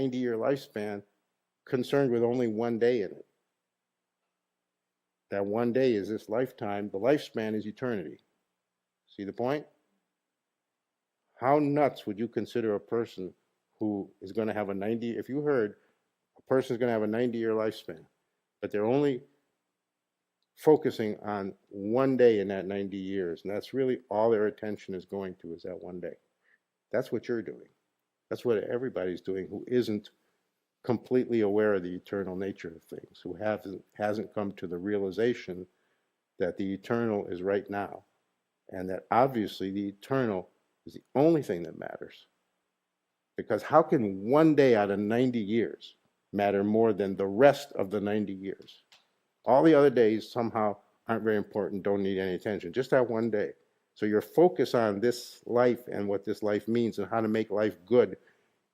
90-year lifespan concerned with only one day in it. That one day is this lifetime. The lifespan is eternity. See the point? How nuts would you consider a person who is going to have a 90, if you heard a person is going to have a 90-year lifespan, but they're only focusing on one day in that 90 years, and that's really all their attention is going to, is that one day. That's what you're doing. That's what everybody's doing who isn't completely aware of the eternal nature of things, who hasn't come to the realization that the eternal is right now, and that obviously the eternal is the only thing that matters. Because how can one day out of 90 years matter more than the rest of the 90 years? All the other days somehow aren't very important, don't need any attention, just that one day. So your focus on this life and what this life means and how to make life good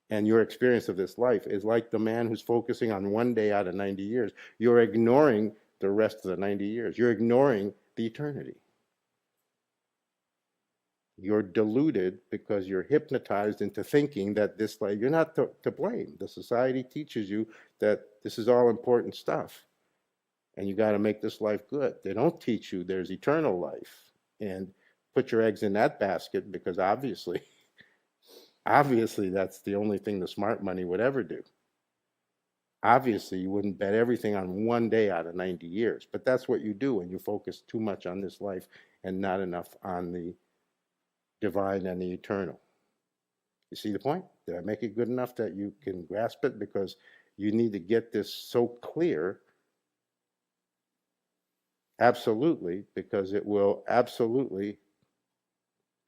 and your experience of this life is like the man who's focusing on one day out of 90 years. You're ignoring the rest of the 90 years. You're ignoring the eternity. You're deluded because you're hypnotized into thinking that this life, you're not to blame. The society teaches you that this is all important stuff and you got to make this life good. They don't teach you there's eternal life and put your eggs in that basket, because obviously that's the only thing the smart money would ever do. Obviously, you wouldn't bet everything on one day out of 90 years, but that's what you do when you focus too much on this life and not enough on the divine and the eternal. You see the point? Did I make it good enough that you can grasp it? Because you need to get this so clear, absolutely, because it will absolutely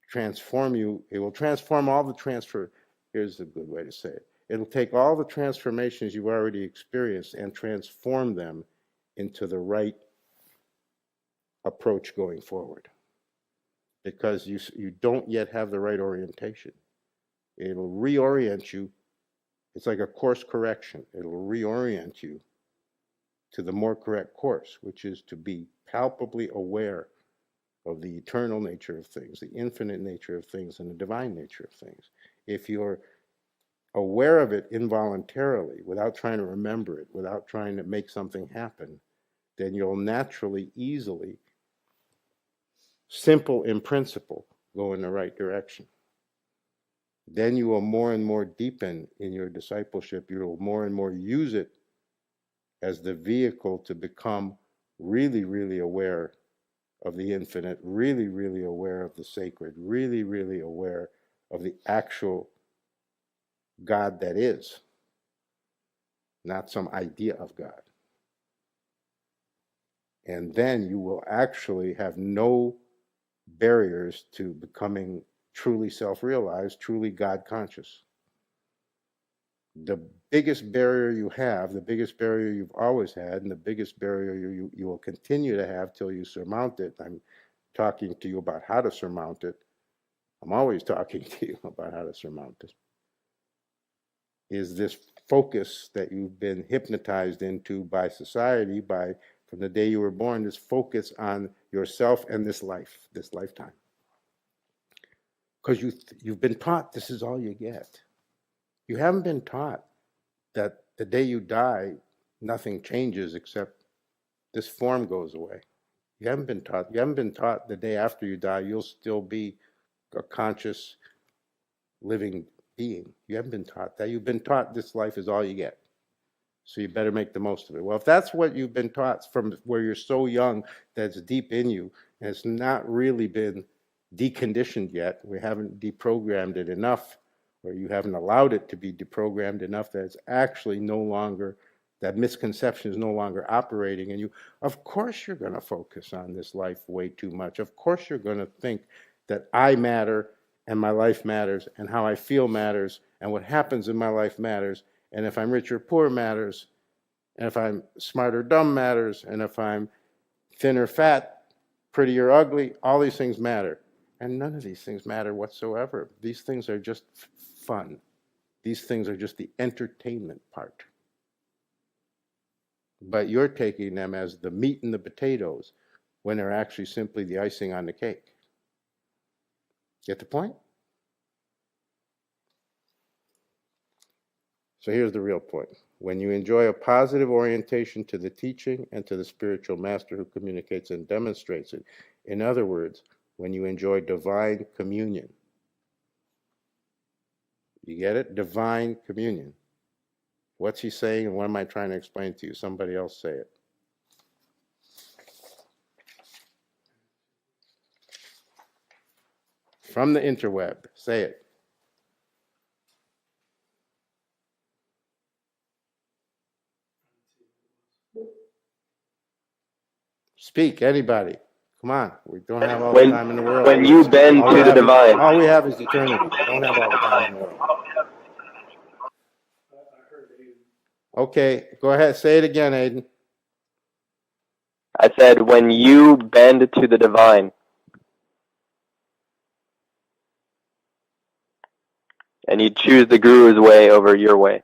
transform you. It will transform all the transfer. Here's a good way to say it. It'll take all the transformations you've already experienced and transform them into the right approach going forward. Because you don't yet have the right orientation. It'll reorient you. It's like a course correction. It'll reorient you to the more correct course, which is to be palpably aware of the eternal nature of things, the infinite nature of things, and the divine nature of things. If you're aware of it involuntarily, without trying to remember it, without trying to make something happen, then you'll naturally, easily, simple in principle, go in the right direction. Then you will more and more deepen in your discipleship. You will more and more use it as the vehicle to become really, really aware of the infinite, really, really aware of the sacred, really, really aware of the actual God that is, not some idea of God. And then you will actually have no barriers to becoming truly self-realized, truly God-conscious. The biggest barrier you have, the biggest barrier you've always had, and the biggest barrier you will continue to have till you surmount it. I'm talking to you about how to surmount it. I'm always talking to you about how to surmount it. Is this focus that you've been hypnotized into by society, from the day you were born, this focus on yourself and this life, this lifetime. Because you've been taught this is all you get. You haven't been taught that the day you die, nothing changes except this form goes away. You haven't been taught the day after you die, you'll still be a conscious, living being. You haven't been taught that. You've been taught this life is all you get. So you better make the most of it. Well, if that's what you've been taught from where you're so young, that's deep in you, and it's not really been deconditioned yet, we haven't deprogrammed it enough, or you haven't allowed it to be deprogrammed enough that it's actually no longer, that misconception is no longer operating in you, of course you're going to focus on this life way too much. Of course you're going to think that I matter, and my life matters, and how I feel matters, and what happens in my life matters, and if I'm rich or poor matters, and if I'm smart or dumb matters, and if I'm thin or fat, pretty or ugly, all these things matter. And none of these things matter whatsoever. These things are just fun. These things are just the entertainment part. But you're taking them as the meat and the potatoes when they're actually simply the icing on the cake. Get the point? So here's the real point. When you enjoy a positive orientation to the teaching and to the spiritual master who communicates and demonstrates it. In other words, when you enjoy divine communion. You get it? Divine communion. What's he saying and what am I trying to explain to you? Somebody else say it. From the interweb, say it. Speak, anybody. Come on, we don't have all the time in the world. When you bend to the divine. All we have is eternity. We don't have all the time in the world. Okay, go ahead. Say it again, Aiden. I said, when you bend to the divine. And you choose the guru's way over your way.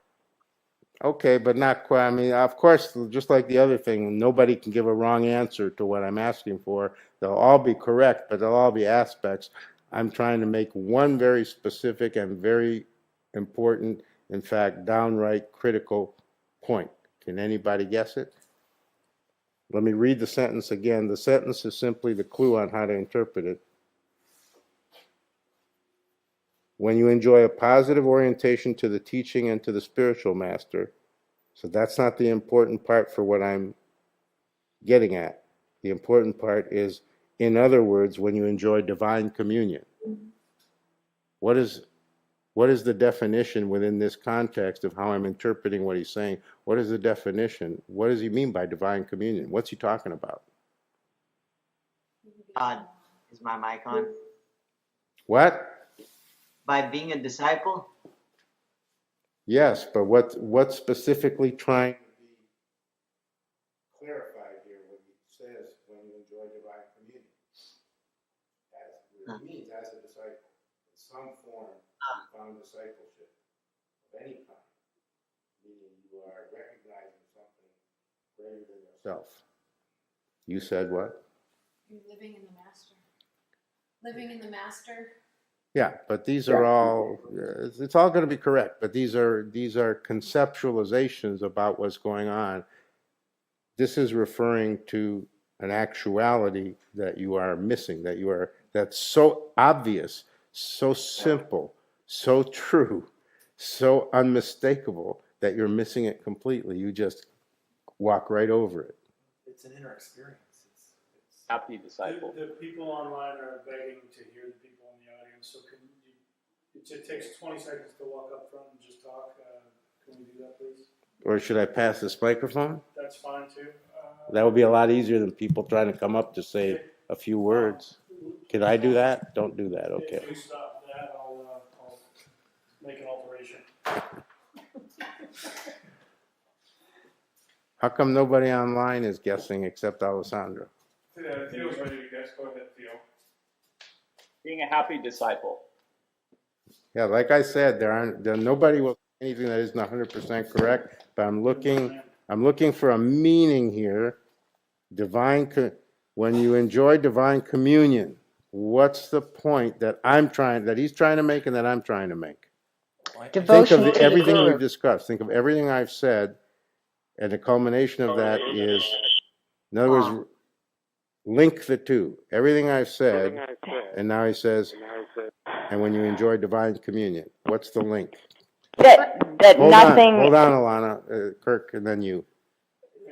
Okay, but not quite. I mean, of course, just like the other thing, nobody can give a wrong answer to what I'm asking for. They'll all be correct, but they'll all be aspects. I'm trying to make one very specific and very important, in fact, downright critical point. Can anybody guess it? Let me read the sentence again. The sentence is simply the clue on how to interpret it. When you enjoy a positive orientation to the teaching and to the spiritual master, so that's not the important part for what I'm getting at. The important part is, in other words, when you enjoy divine communion. What is the definition within this context of how I'm interpreting what he's saying? What is the definition? What does he mean by divine communion? What's he talking about? Is my mic on? What? By being a disciple? Yes, but what's specifically trying to be clarified here when he says when you enjoy divine communion? It means as a disciple, in some form, you found discipleship of any kind, meaning you are recognizing something greater than yourself. You said what? You're living in the master. Living in the master. Yeah, but these are all, it's all going to be correct, but these are conceptualizations about what's going on. This is referring to an actuality that you are missing, that's so obvious, so simple, so true, so unmistakable that you're missing it completely. You just walk right over it. It's an inner experience. It's Happy disciple. The people online are begging to hear the people in the audience, so can you, it takes 20 seconds to walk up front and just talk. Can we do that, please? Or should I pass this microphone? That's fine, too. That would be a lot easier than people trying to come up to say a few words. Can I do that? Don't do that, okay. If you stop that, I'll make an alteration. How come nobody online is guessing except Alessandro? Theo's ready to guess. Go ahead, Theo. Being a happy disciple. Yeah, like I said, nobody will say anything that isn't 100% correct, but I'm looking for a meaning here. When you enjoy divine communion, what's the point that he's trying to make and that I'm trying to make? Devotion Think of to everything the we've discussed. Think of everything I've said, and the culmination of that is, in other words, link the two. Everything I've said, and now he says, and when you enjoy divine communion, what's the link? That Hold nothing. Hold on, Alana, Kirk, and then you.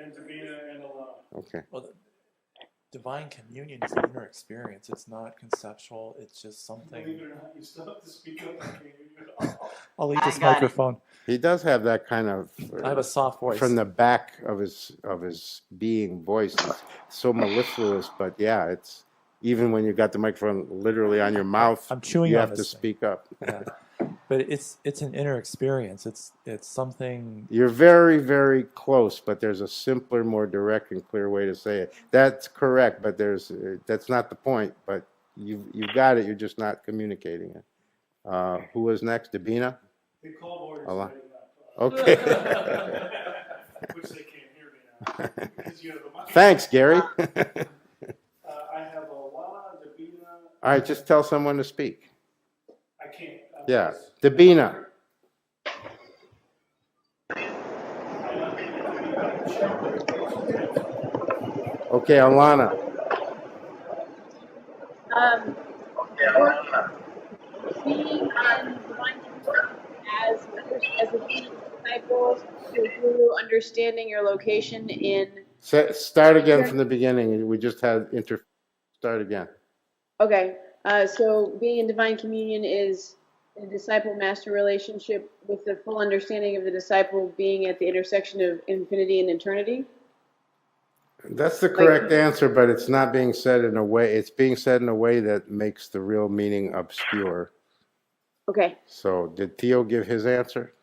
And Davina and Alana. Okay. well, divine communion is an inner experience. It's not conceptual. It's just Believe something. it or not, you still have to speak up. I can't hear you at all. I'll leave I this got it. microphone. He does have that kind of. I have a soft voice. From the back of his being voice, it's so mellifluous. But yeah, it's even when you got the microphone literally on your mouth, I'm chewing you on have to this thing. speak up. Yeah. But it's an inner experience. It's something. You're very, very close, but there's a simpler, more direct and clear way to say it. That's correct, but that's not the point. But you've got it. You're just not communicating it. Who was next? Dabina? The call board is Alana. setting up. Okay. Which they can't hear me now. Because you have the mic. Thanks, Gary. I have Alana, Davina. All right, just tell someone to speak. I can't. Yeah, Dabina. Okay, Alana. Being in divine as a disciple, your guru, understanding your location in. Start again from the beginning. We just had start again. Okay, so being in divine communion is a disciple-master relationship with the full understanding of the disciple being at the intersection of infinity and eternity. That's the correct answer, but it's not being said in a way. It's being said in a way that makes the real meaning obscure. Okay. So, did Theo give his answer?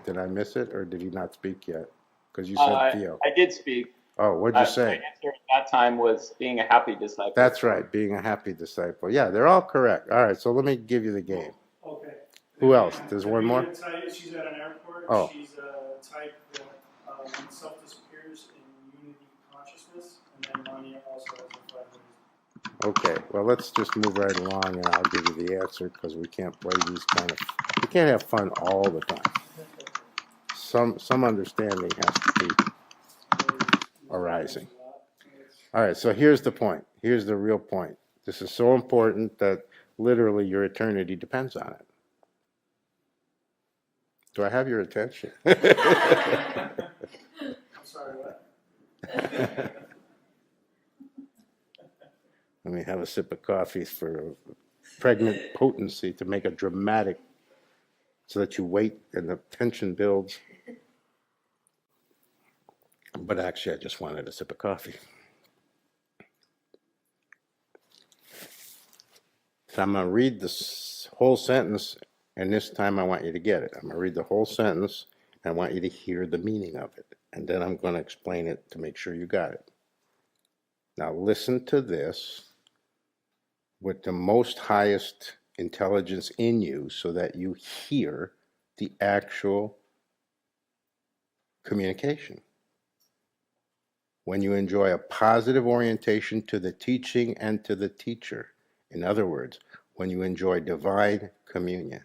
Did I miss it, or did he not speak yet? Because you said Theo. I did speak. Oh, what'd you say? My answer at that time was being a happy disciple. That's right, being a happy disciple. Yeah, they're all correct. All right, so let me give you the game. Okay. Who else? There's one more? She's at an airport. Oh. She's a type that when self disappears in unity consciousness, and then Mania also has a 5 ways. Okay, well, let's just move right along, and I'll give you the answer, because we can't play these we can't have fun all the time. Some understanding has to be arising. All right, so here's the point. Here's the real point. This is so important that literally your eternity depends on it. Do I have your attention? I'm sorry, what? Let me have a sip of coffee for pregnant potency to make a dramatic, so that you wait and the tension builds. But actually, I just wanted a sip of coffee. So I'm going to read this whole sentence, and this time I want you to get it. I'm going to read the whole sentence, and I want you to hear the meaning of it. And then I'm going to explain it to make sure you got it. Now listen to this with the most highest intelligence in you so that you hear the actual communication. When you enjoy a positive orientation to the teaching and to the teacher, in other words, when you enjoy divine communion,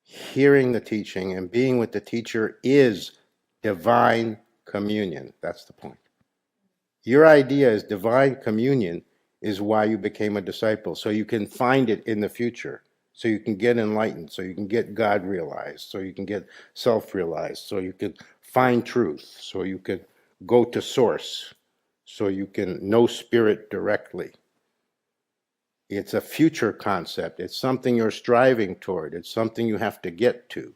hearing the teaching and being with the teacher is divine communion. That's the point. Your idea is divine communion is why you became a disciple, so you can find it in the future, so you can get enlightened, so you can get God realized, so you can get self-realized, so you can find truth, so you can go to source, so you can know spirit directly. It's a future concept. It's something you're striving toward. It's something you have to get to.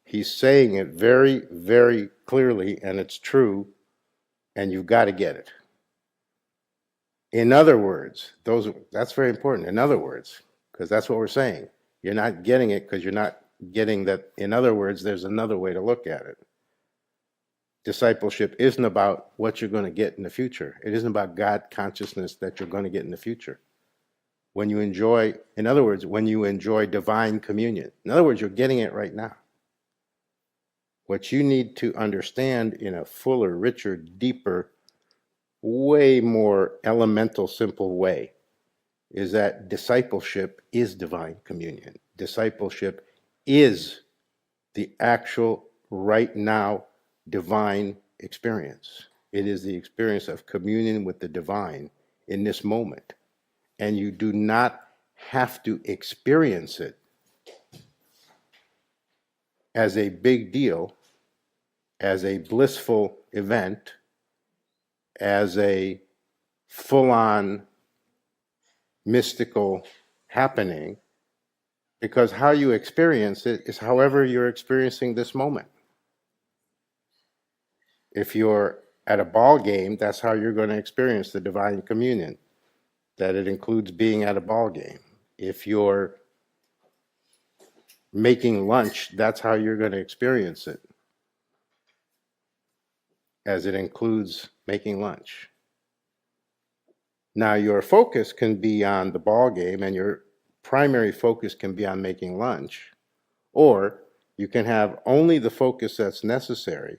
He's saying it very, very clearly, and it's true, and you've got to get it. In other words, that's very important. In other words, because that's what we're saying. You're not getting it because you're not getting that. In other words, there's another way to look at it. Discipleship isn't about what you're going to get in the future. It isn't about God consciousness that you're going to get in the future. When you enjoy, in other words, when you enjoy divine communion, in other words, you're getting it right now. What you need to understand in a fuller, richer, deeper, way more elemental, simple way is that discipleship is divine communion. Discipleship is the actual, right now, divine experience. It is the experience of communion with the divine in this moment. And you do not have to experience it as a big deal, as a blissful event, as a full-on mystical happening, because how you experience it is however you're experiencing this moment. If you're at a ball game, that's how you're going to experience the divine communion, that it includes being at a ball game. If you're making lunch, that's how you're going to experience it, as it includes making lunch. Now, your focus can be on the ball game and your primary focus can be on making lunch, or you can have only the focus that's necessary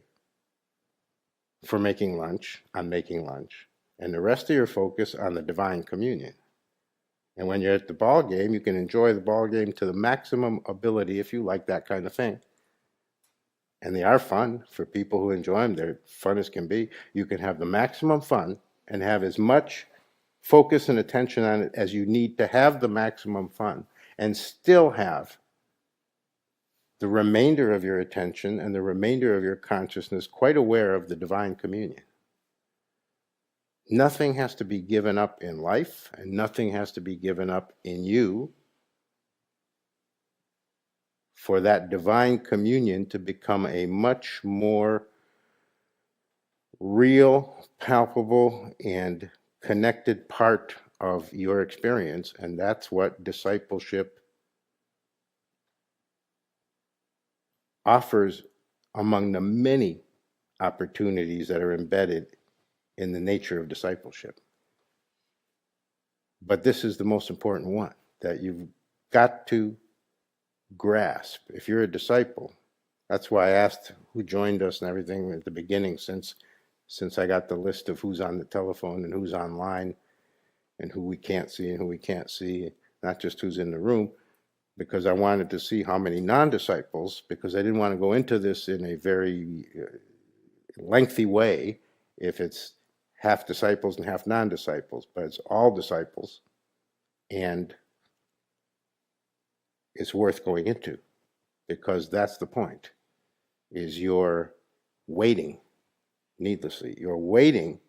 for making lunch, on making lunch, and the rest of your focus on the divine communion. And when you're at the ball game, you can enjoy the ball game to the maximum ability if you like that kind of thing. and they are fun for people who enjoy them. They're fun as can be. You can have the maximum fun and have as much focus and attention on it as you need to have the maximum fun, and still have the remainder of your attention and the remainder of your consciousness quite aware of the divine communion. Nothing has to be given up in life, and nothing has to be given up in you for that divine communion to become a much more real, palpable, and connected part of your experience. And that's what discipleship offers among the many opportunities that are embedded in the nature of discipleship. But this is the most important one that you've got to grasp. If you're a disciple, that's why I asked who joined us and everything at the beginning, since I got the list of who's on the telephone and who's online and who we can't see and who we can't see, not just who's in the room, because I wanted to see how many non-disciples, because I didn't want to go into this in a very lengthy way if it's half disciples and half non-disciples, but it's all disciples, and it's worth going into, because that's the point, is you're waiting needlessly. You're waiting.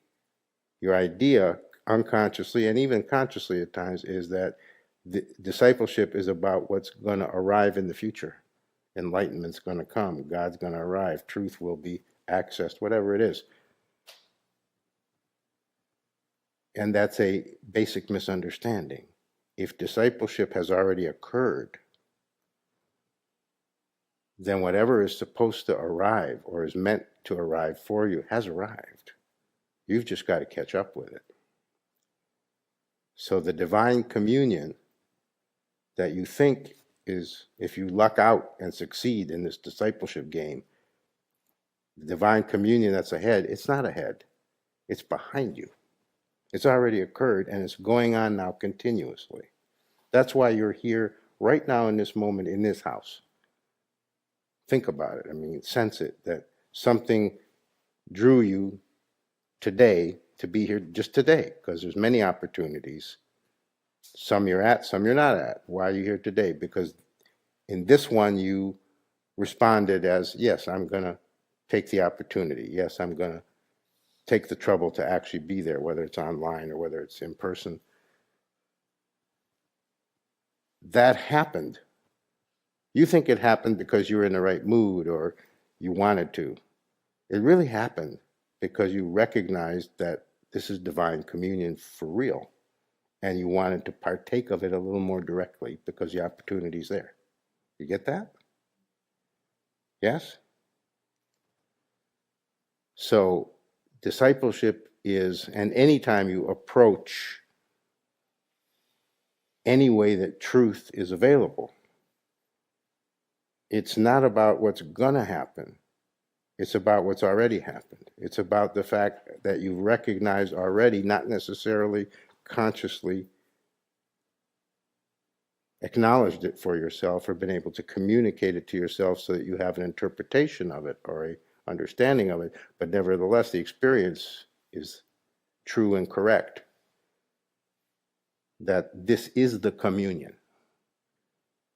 Your idea, unconsciously and even consciously at times, is that the discipleship is about what's going to arrive in the future. Enlightenment's going to come. God's going to arrive. Truth will be accessed, whatever it is. And that's a basic misunderstanding. If discipleship has already occurred, then whatever is supposed to arrive or is meant to arrive for you has arrived. You've just got to catch up with it. So the divine communion that you think is, if you luck out and succeed in this discipleship game, the divine communion that's ahead, it's not ahead. It's behind you. It's already occurred, and it's going on now continuously. That's why you're here right now in this moment in this house. Think about it. I mean, sense it, that something drew you today to be here just today, because there's many opportunities. Some you're at, some you're not at. Why are you here today? Because in this one you responded as, yes, I'm going to take the opportunity. Yes, I'm going to take the trouble to actually be there, whether it's online or whether it's in person. That happened. You think it happened because you were in the right mood or you wanted to. It really happened because you recognized that this is divine communion for real, and you wanted to partake of it a little more directly because the opportunity's there. You get that? Yes? So discipleship is, and anytime you approach any way that truth is available, it's not about what's gonna happen. It's about what's already happened. It's about the fact that you've recognized already, not necessarily consciously acknowledged it for yourself or been able to communicate it to yourself so that you have an interpretation of it or a understanding of it, but nevertheless the experience is true and correct, that this is the communion.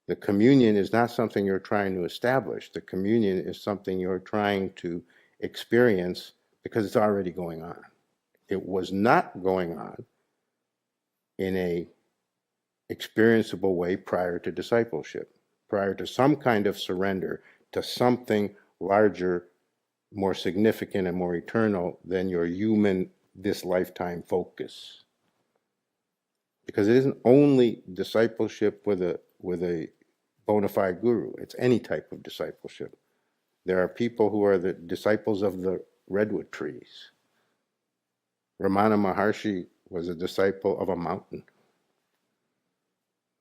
The communion is not something you're trying to establish. The communion is something you're trying to experience because it's already going on. It was not going on in a experienceable way prior to discipleship, prior to some kind of surrender to something larger, more significant and more eternal than your human, this lifetime focus. Because it isn't only discipleship with a bona fide guru. It's any type of discipleship. There are people who are the disciples of the redwood trees. Ramana Maharshi was a disciple of a mountain,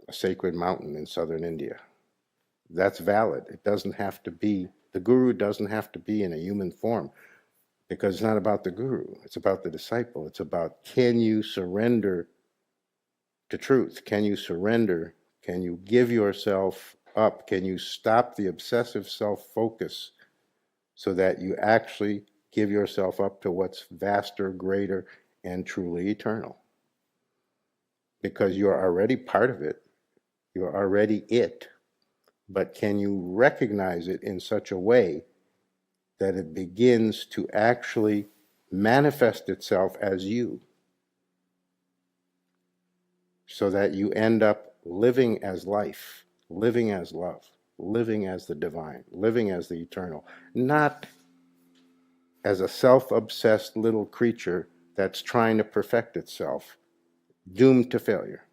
a sacred mountain in southern India. That's valid. It doesn't have to be, the guru doesn't have to be in a human form, because it's not about the guru. It's about the disciple. It's about, can you surrender to truth? Can you surrender? Can you give yourself up? Can you stop the obsessive self-focus so that you actually give yourself up to what's vaster, greater, and truly eternal. Because you're already part of it. You're already it. But can you recognize it in such a way that it begins to actually manifest itself as you, so that you end up living as life, living as love, living as the divine, living as the eternal, not as a self-obsessed little creature that's trying to perfect itself, doomed to failure,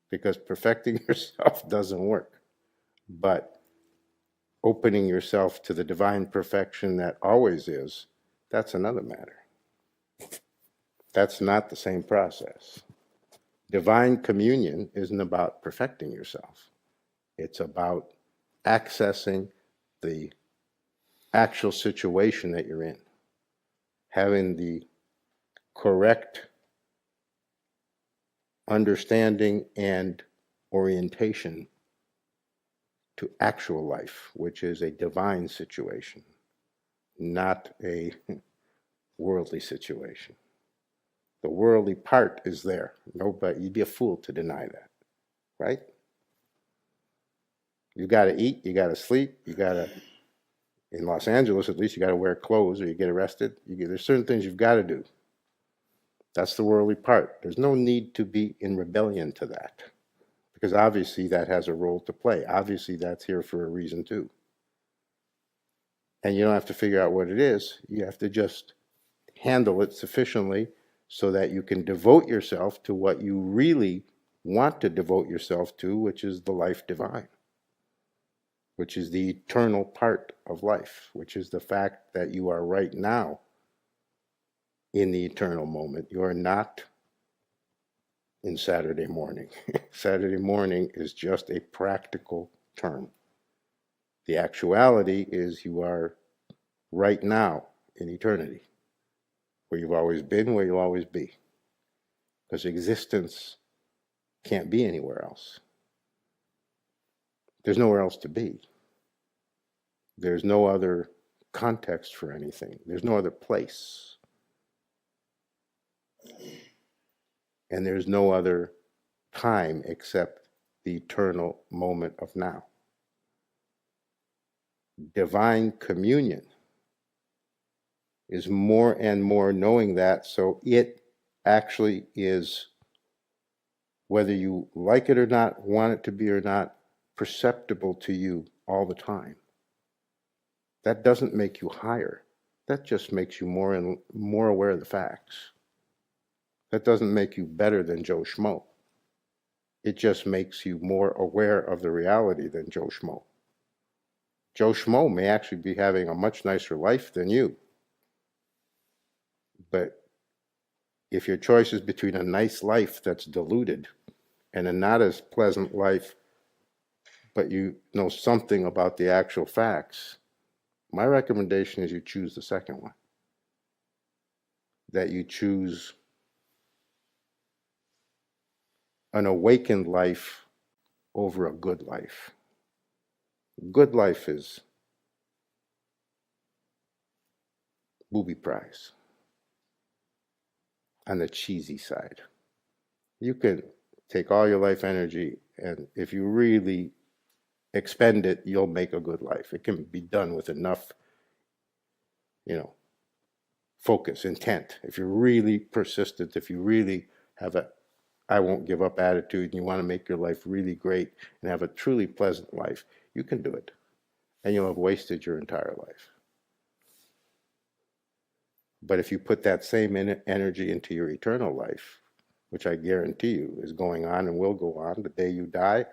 because perfecting yourself doesn't work. But opening yourself to the divine perfection that always is, that's another matter. That's not the same process. Divine communion isn't about perfecting yourself. It's about accessing the actual situation that you're in, having the correct understanding and orientation to actual life, which is a divine situation, not a worldly situation. The worldly part is there. Nobody, you'd be a fool to deny that, right? You got to eat, you got to sleep, you got to, in Los Angeles at least, you got to wear clothes or you get arrested. There's certain things you've got to do. That's the worldly part. There's no need to be in rebellion to that, because obviously that has a role to play. Obviously that's here for a reason too. And you don't have to figure out what it is. You have to just handle it sufficiently so that you can devote yourself to what you really want to devote yourself to, which is the life divine, which is the eternal part of life, which is the fact that you are right now in the eternal moment. You are not in Saturday morning. Saturday morning is just a practical term. The actuality is you are right now in eternity, where you've always been, where you'll always be. Because existence can't be anywhere else. There's nowhere else to be. There's no other context for anything. There's no other place. And there's no other time except the eternal moment of now. Divine communion is more and more knowing that, so it actually is, whether you like it or not, want it to be or not, perceptible to you all the time. That doesn't make you higher. That just makes you more and more aware of the facts. That doesn't make you better than Joe Schmo. It just makes you more aware of the reality than Joe Schmo. Joe Schmo may actually be having a much nicer life than you. But if your choice is between a nice life that's diluted and a not as pleasant life, but you know something about the actual facts, my recommendation is you choose the second one. That you choose an awakened life over a good life. Good life is booby prize on the cheesy side. You can take all your life energy, and if you really expend it, you'll make a good life. It can be done with enough, focus, intent. If you're really persistent, if you really have a I won't give up attitude, and you want to make your life really great and have a truly pleasant life, you can do it. And you'll have wasted your entire life. But if you put that same energy into your eternal life, which I guarantee you is going on and will go on, the day you die,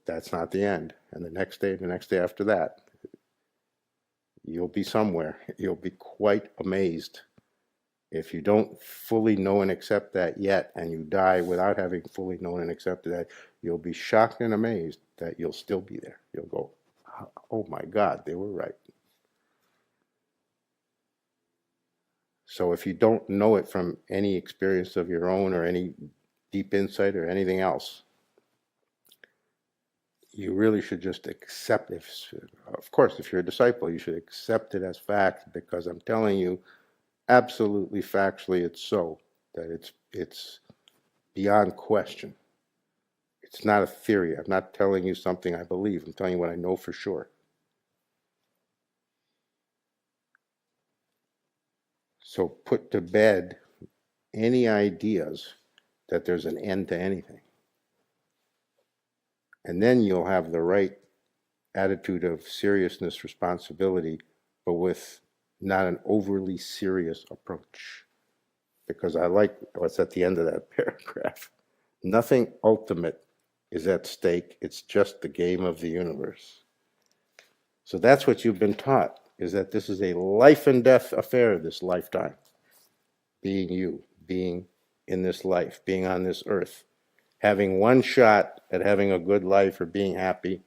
that's not the end. And the next day after that, you'll be somewhere. You'll be quite amazed. If you don't fully know and accept that yet, and you die without having fully known and accepted that, you'll be shocked and amazed that you'll still be there. You'll go, oh my God, they were right. So if you don't know it from any experience of your own or any deep insight or anything else, you really should just accept it. Of course, if you're a disciple, you should accept it as fact, because I'm telling you, absolutely factually, it's so, that it's beyond question. It's not a theory. I'm not telling you something I believe. I'm telling you what I know for sure. So put to bed any ideas that there's an end to anything. And then you'll have the right attitude of seriousness, responsibility, but with not an overly serious approach. Because I like what's at the end of that paragraph. Nothing ultimate is at stake. It's just the game of the universe. So that's what you've been taught, is that this is a life and death affair, this lifetime. Being you, being in this life, being on this earth, having one shot at having a good life or being happy.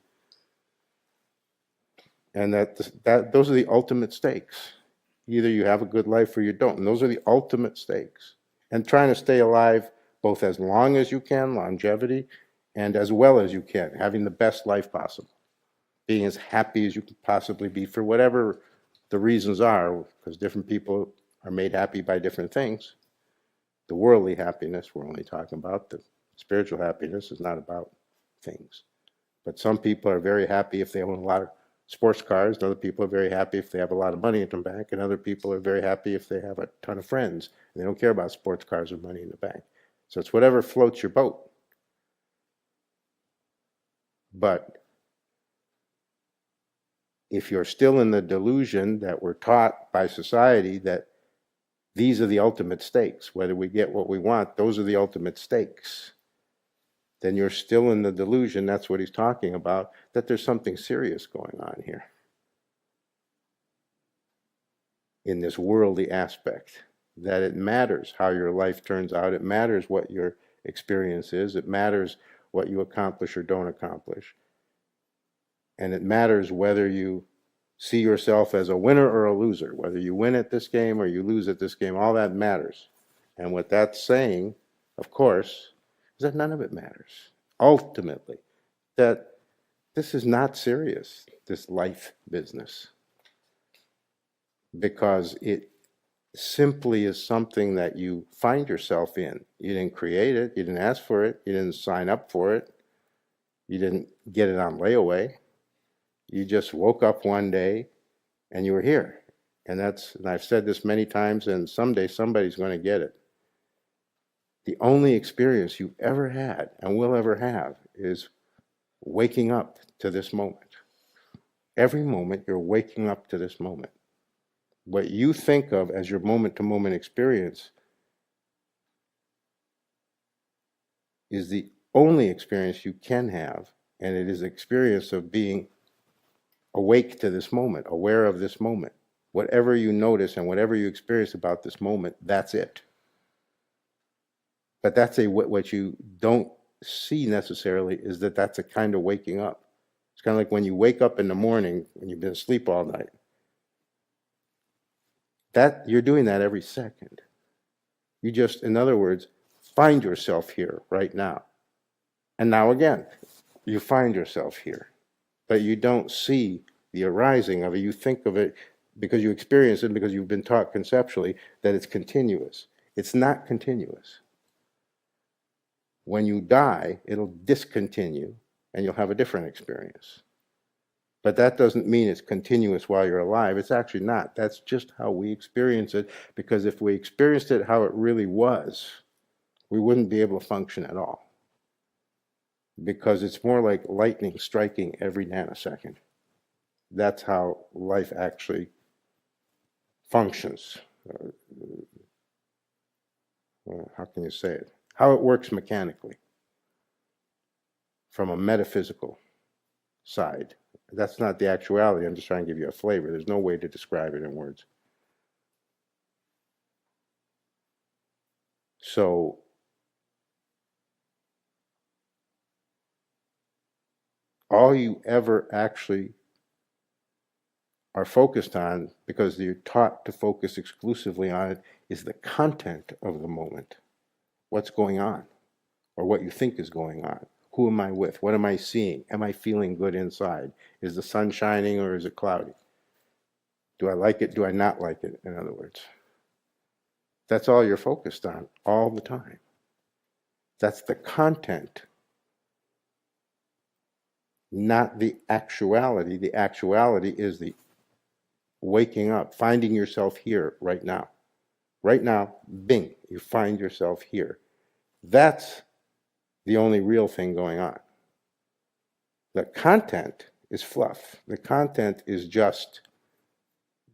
And that those are the ultimate stakes. Either you have a good life or you don't. And those are the ultimate stakes. And trying to stay alive both as long as you can, longevity, and as well as you can, having the best life possible. Being as happy as you can possibly be for whatever the reasons are, because different people are made happy by different things. The worldly happiness we're only talking about. The spiritual happiness is not about things. But some people are very happy if they own a lot of sports cars, and other people are very happy if they have a lot of money in the bank, and other people are very happy if they have a ton of friends, and they don't care about sports cars or money in the bank. So it's whatever floats your boat. But if you're still in the delusion that we're taught by society that these are the ultimate stakes, whether we get what we want, those are the ultimate stakes, then you're still in the delusion, that's what he's talking about, that there's something serious going on here in this worldly aspect, that it matters how your life turns out, it matters what your experience is, it matters what you accomplish or don't accomplish, and it matters whether you see yourself as a winner or a loser, whether you win at this game or you lose at this game, all that matters. And what that's saying, of course, is that none of it matters. Ultimately, that this is not serious, this life business, because it simply is something that you find yourself in. You didn't create it, you didn't ask for it, you didn't sign up for it, you didn't get it on layaway. You just woke up one day and you were here. And I've said this many times, and someday somebody's going to get it. The only experience you've ever had and will ever have is waking up to this moment. Every moment you're waking up to this moment. What you think of as your moment-to-moment experience is the only experience you can have, and it is the experience of being awake to this moment, aware of this moment. Whatever you notice and whatever you experience about this moment, that's it. But that's what you don't see necessarily, is that that's a kind of waking up. It's kind of like when you wake up in the morning when you've been asleep all night. That you're doing that every second. You just, in other words, find yourself here right now. And now again, you find yourself here. But you don't see the arising of it. You think of it because you experience it, because you've been taught conceptually that it's continuous. It's not continuous. When you die, it'll discontinue and you'll have a different experience. But that doesn't mean it's continuous while you're alive. It's actually not. That's just how we experience it, because if we experienced it how it really was, we wouldn't be able to function at all. Because it's more like lightning striking every nanosecond. That's how life actually functions. How can you say it? How it works mechanically from a metaphysical side. That's not the actuality. I'm just trying to give you a flavor. There's no way to describe it in words. So all you ever actually are focused on, because you're taught to focus exclusively on it, is the content of the moment. What's going on, or what you think is going on. Who am I with? What am I seeing? Am I feeling good inside? Is the sun shining or is it cloudy? Do I like it? Do I not like it? In other words, that's all you're focused on all the time. That's the content, not the actuality. The actuality is the waking up, finding yourself here right now. Right now, bing, you find yourself here. That's the only real thing going on. The content is fluff. The content is just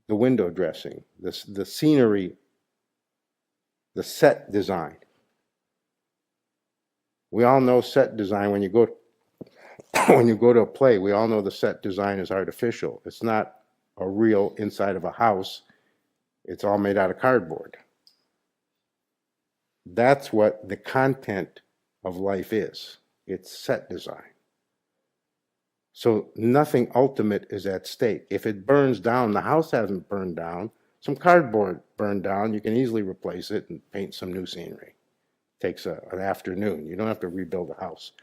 the window dressing, the scenery, the set design. We all know set design. When you go to a play, we all know the set design is artificial. It's not a real inside of a house. It's all made out of cardboard. That's what the content of life is. It's set design. So nothing ultimate is at stake. If it burns down, the house hasn't burned down. Some cardboard burned down. You can easily replace it and paint some new scenery. Takes an afternoon. You don't have to rebuild a house.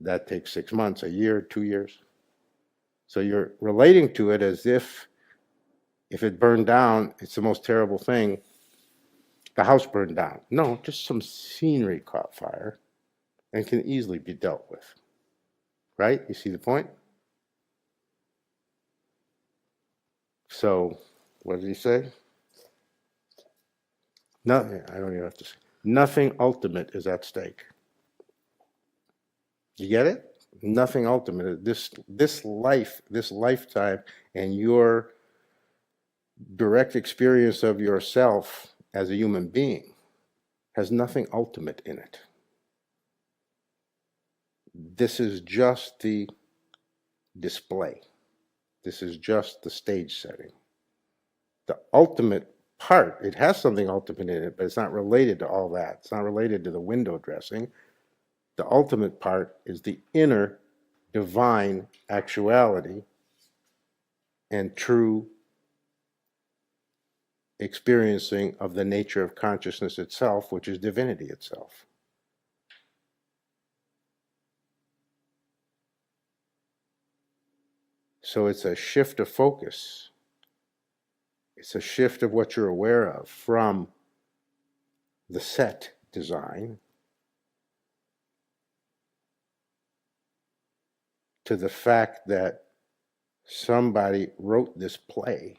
That takes 6 months, a year, 2 years. So you're relating to it as if it burned down, it's the most terrible thing. The house burned down. No, just some scenery caught fire and can easily be dealt with. Right? You see the point? So, what did he say? Nothing, I don't even have to say. Nothing ultimate is at stake. You get it? Nothing ultimate. This life, this lifetime, and your direct experience of yourself as a human being has nothing ultimate in it. This is just the display. This is just the stage setting. The ultimate part, it has something ultimate in it, but it's not related to all that. It's not related to the window dressing. The ultimate part is the inner divine actuality and true experiencing of the nature of consciousness itself, which is divinity itself. So it's a shift of focus. It's a shift of what you're aware of from the set design to the fact that somebody wrote this play.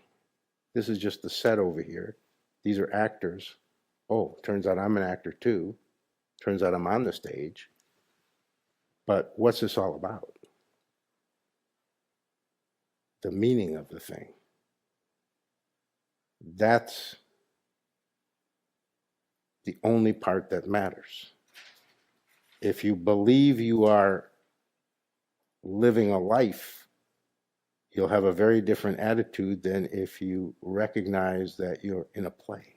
This is just the set over here. These are actors. Oh, turns out I'm an actor too. Turns out I'm on the stage. But what's this all about? The meaning of the thing. That's the only part that matters. If you believe you are living a life, you'll have a very different attitude than if you recognize that you're in a play.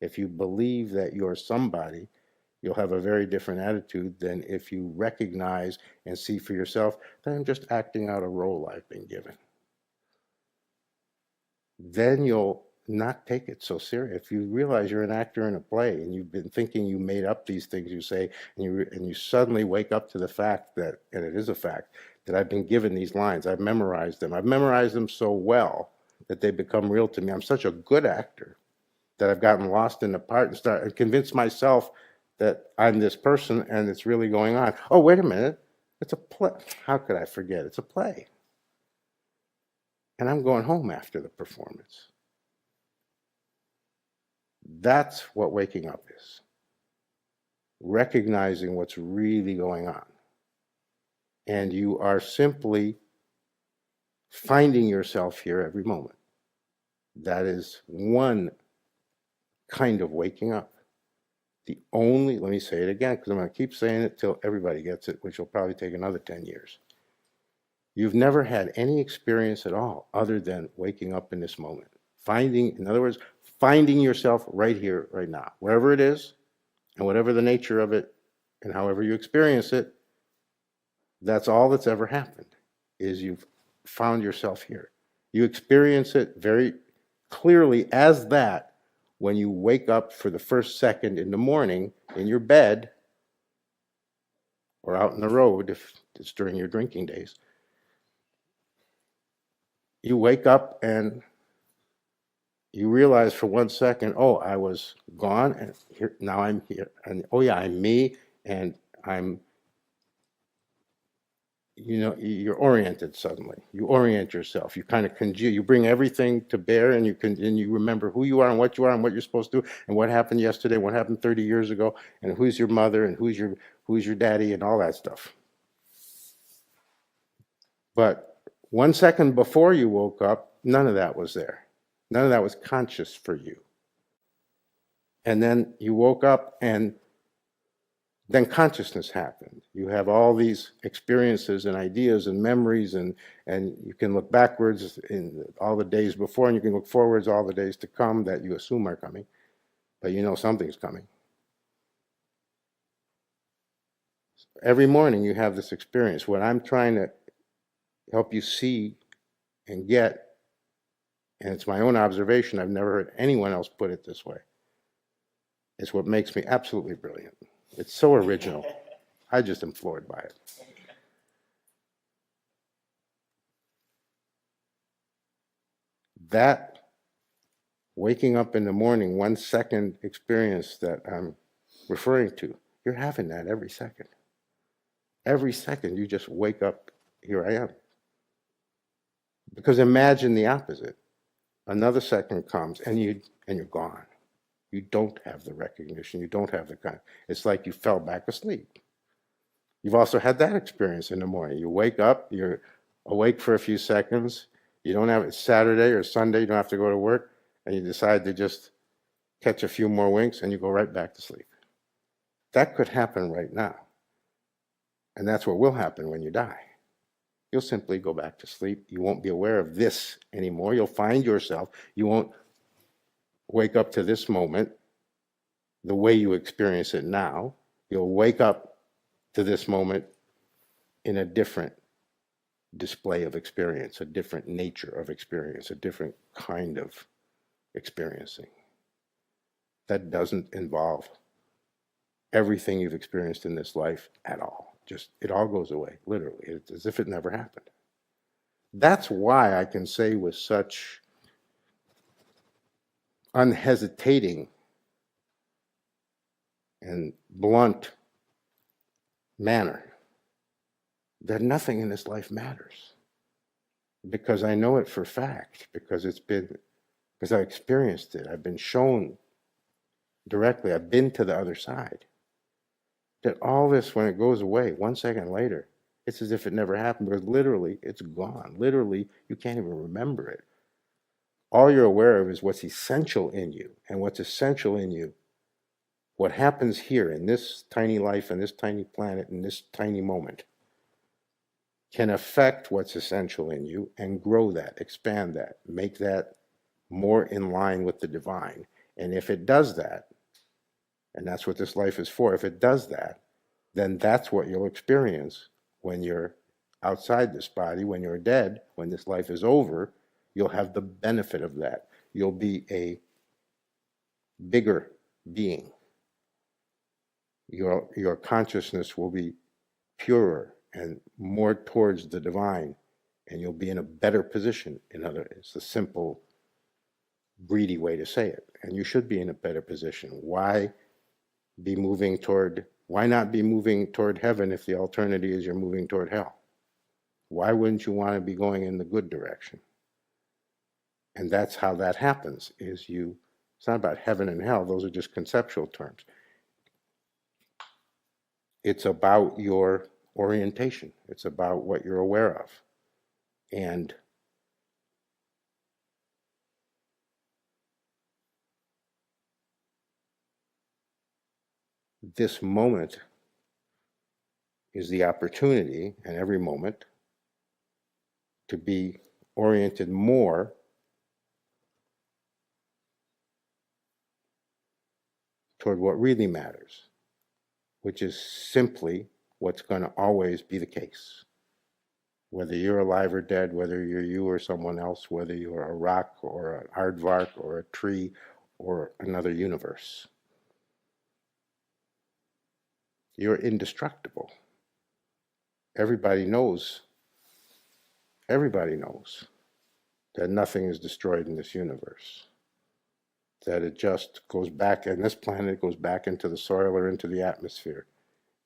If you believe that you're somebody, you'll have a very different attitude than if you recognize and see for yourself that I'm just acting out a role I've been given. Then you'll not take it so serious. If you realize you're an actor in a play and you've been thinking you made up these things you say, and you suddenly wake up to the fact that, and it is a fact, that I've been given these lines, I've memorized them. I've memorized them so well that they become real to me. I'm such a good actor that I've gotten lost in the part and convinced myself that I'm this person and it's really going on. Oh, wait a minute. It's a play. How could I forget? It's a play. And I'm going home after the performance. That's what waking up is. Recognizing what's really going on. And you are simply finding yourself here every moment. That is one kind of waking up. Let me say it again, because I'm going to keep saying it till everybody gets it, which will probably take another 10 years. You've never had any experience at all other than waking up in this moment. In other words, finding yourself right here, right now, wherever it is, and whatever the nature of it, and however you experience it, that's all that's ever happened, is you've found yourself here. You experience it very clearly as that when you wake up for the first second in the morning in your bed or out in the road if it's during your drinking days. You wake up and you realize for 1 second, oh, I was gone and here, now I'm here. And oh yeah, I'm me, and I'm, you're oriented suddenly. You orient yourself. You kind of congeal. You bring everything to bear, and you remember who you are and what you're supposed to do, and what happened yesterday, what happened 30 years ago, and who's your mother, and who's your daddy, and all that stuff. But 1 second before you woke up, none of that was there. None of that was conscious for you. And then you woke up, and then consciousness happened. You have all these experiences and ideas and memories, and you can look backwards in all the days before, and you can look forwards all the days to come that you assume are coming, but you know something's coming. Every morning you have this experience. What I'm trying to help you see and get, and it's my own observation, I've never heard anyone else put it this way, it's what makes me absolutely brilliant. It's so original. I just am floored by it. That waking up in the morning, 1 second experience that I'm referring to, you're having that every second. Every second you just wake up, here I am. Because imagine the opposite. Another second comes and you're gone. You don't have the recognition. You don't have the kind. It's like you fell back asleep. You've also had that experience in the morning. You wake up, you're awake for a few seconds. You don't have, it's Saturday or Sunday, you don't have to go to work, and you decide to just catch a few more winks and you go right back to sleep. That could happen right now. And that's what will happen when you die. You'll simply go back to sleep. You won't be aware of this anymore. You'll find yourself. You won't wake up to this moment the way you experience it now. You'll wake up to this moment in a different display of experience, a different nature of experience, a different kind of experiencing. That doesn't involve everything you've experienced in this life at all. Just, it all goes away, literally. It's as if it never happened. That's why I can say with such unhesitating and blunt manner that nothing in this life matters. Because I know it for fact, because I experienced it. I've been shown directly, I've been to the other side. That all this, when it goes away, 1 second later, it's as if it never happened, because literally it's gone. Literally, you can't even remember it. All you're aware of is what's essential in you. And what's essential in you, what happens here in this tiny life, in this tiny planet, in this tiny moment, can affect what's essential in you and grow that, expand that, make that more in line with the divine. And if it does that, and that's what this life is for, if it does that, then that's what you'll experience when you're outside this body, when you're dead, when this life is over. You'll have the benefit of that. You'll be a bigger being. Your consciousness will be purer and more towards the divine, and you'll be in a better position. It's a simple, greedy way to say it. And you should be in a better position. Why not be moving toward heaven if the alternative is you're moving toward hell? Why wouldn't you want to be going in the good direction? And that's how that happens, it's not about heaven and hell, those are just conceptual terms. It's about your orientation. It's about what you're aware of. And this moment is the opportunity, and every moment, to be oriented more toward what really matters, which is simply what's going to always be the case. Whether you're alive or dead, whether you're you or someone else, whether you're a rock or an aardvark or a tree or another universe. You're indestructible. everybody knows that nothing is destroyed in this universe. That it just goes back, and this planet goes back into the soil or into the atmosphere.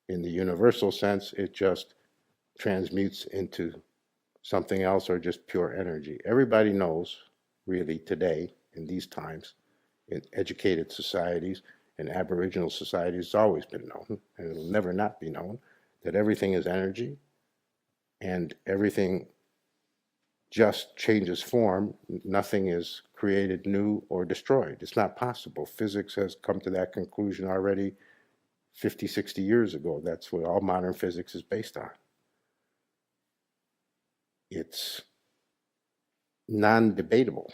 In the universal sense, it just transmutes into something else or just pure energy. Everybody knows, really, today, in these times, in educated societies and Aboriginal societies, it's always been known, and it'll never not be known, that everything is energy and everything just changes form. Nothing is created new or destroyed. It's not possible. Physics has come to that conclusion already 50, 60 years ago. That's what all modern physics is based on. It's non-debatable.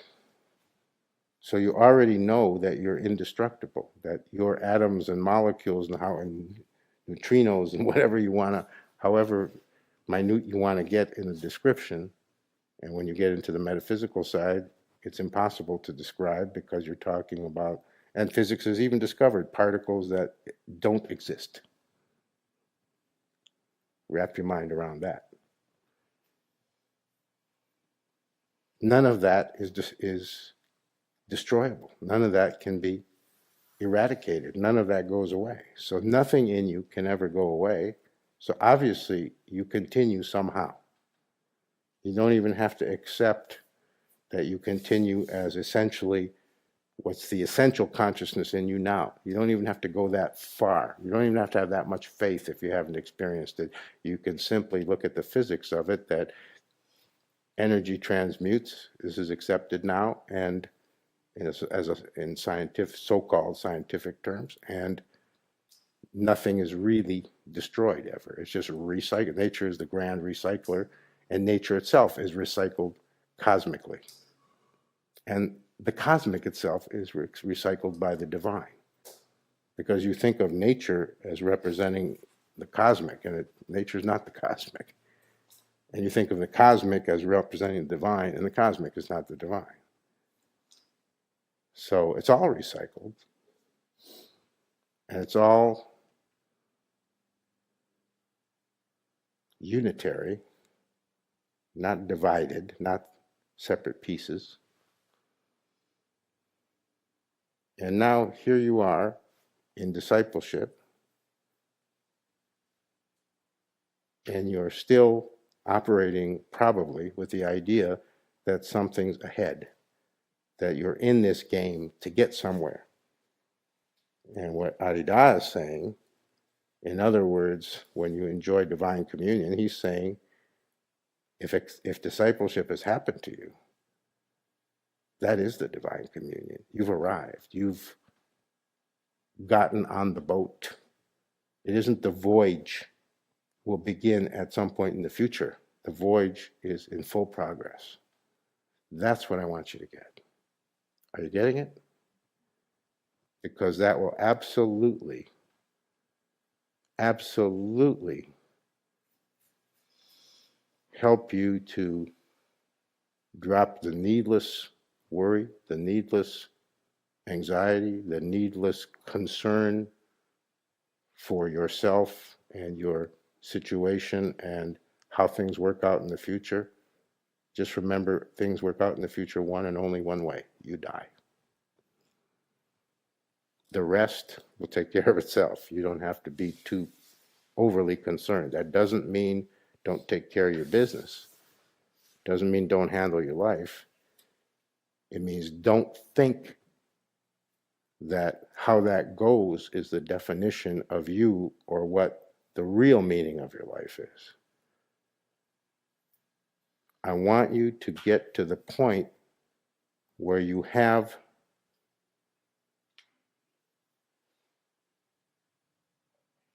So you already know that you're indestructible, that your atoms and molecules and neutrinos and whatever you want to, however minute you want to get in a description. And when you get into the metaphysical side, it's impossible to describe because you're talking about, and physics has even discovered particles that don't exist. Wrap your mind around that. None of that is destroyable. None of that can be eradicated. None of that goes away. So nothing in you can ever go away. So obviously you continue somehow. You don't even have to accept that you continue as essentially what's the essential consciousness in you now. You don't even have to go that far. You don't even have to have that much faith if you haven't experienced it. You can simply look at the physics of it, that energy transmutes. This is accepted now, and in scientific, so-called scientific terms, and nothing is really destroyed ever. It's just recycled. Nature is the grand recycler, and nature itself is recycled cosmically. And the cosmic itself is recycled by the divine. Because you think of nature as representing the cosmic, and nature is not the cosmic. And you think of the cosmic as representing the divine, and the cosmic is not the divine. So it's all recycled, and it's all unitary, not divided, not separate pieces. And now here you are in discipleship, and you're still operating probably with the idea that something's ahead, that you're in this game to get somewhere. And what Adida is saying, in other words, when you enjoy divine communion, he's saying, if discipleship has happened to you, that is the divine communion. You've arrived. You've gotten on the boat. It isn't the voyage will begin at some point in the future. The voyage is in full progress. That's what I want you to get. Are you getting it? Because that will absolutely help you to drop the needless worry, the needless anxiety, the needless concern for yourself and your situation and how things work out in the future. Just remember, things work out in the future one and only one way: you die. The rest will take care of itself. You don't have to be too overly concerned. That doesn't mean don't take care of your business. Doesn't mean don't handle your life. It means don't think that how that goes is the definition of you or what the real meaning of your life is. I want you to get to the point where you have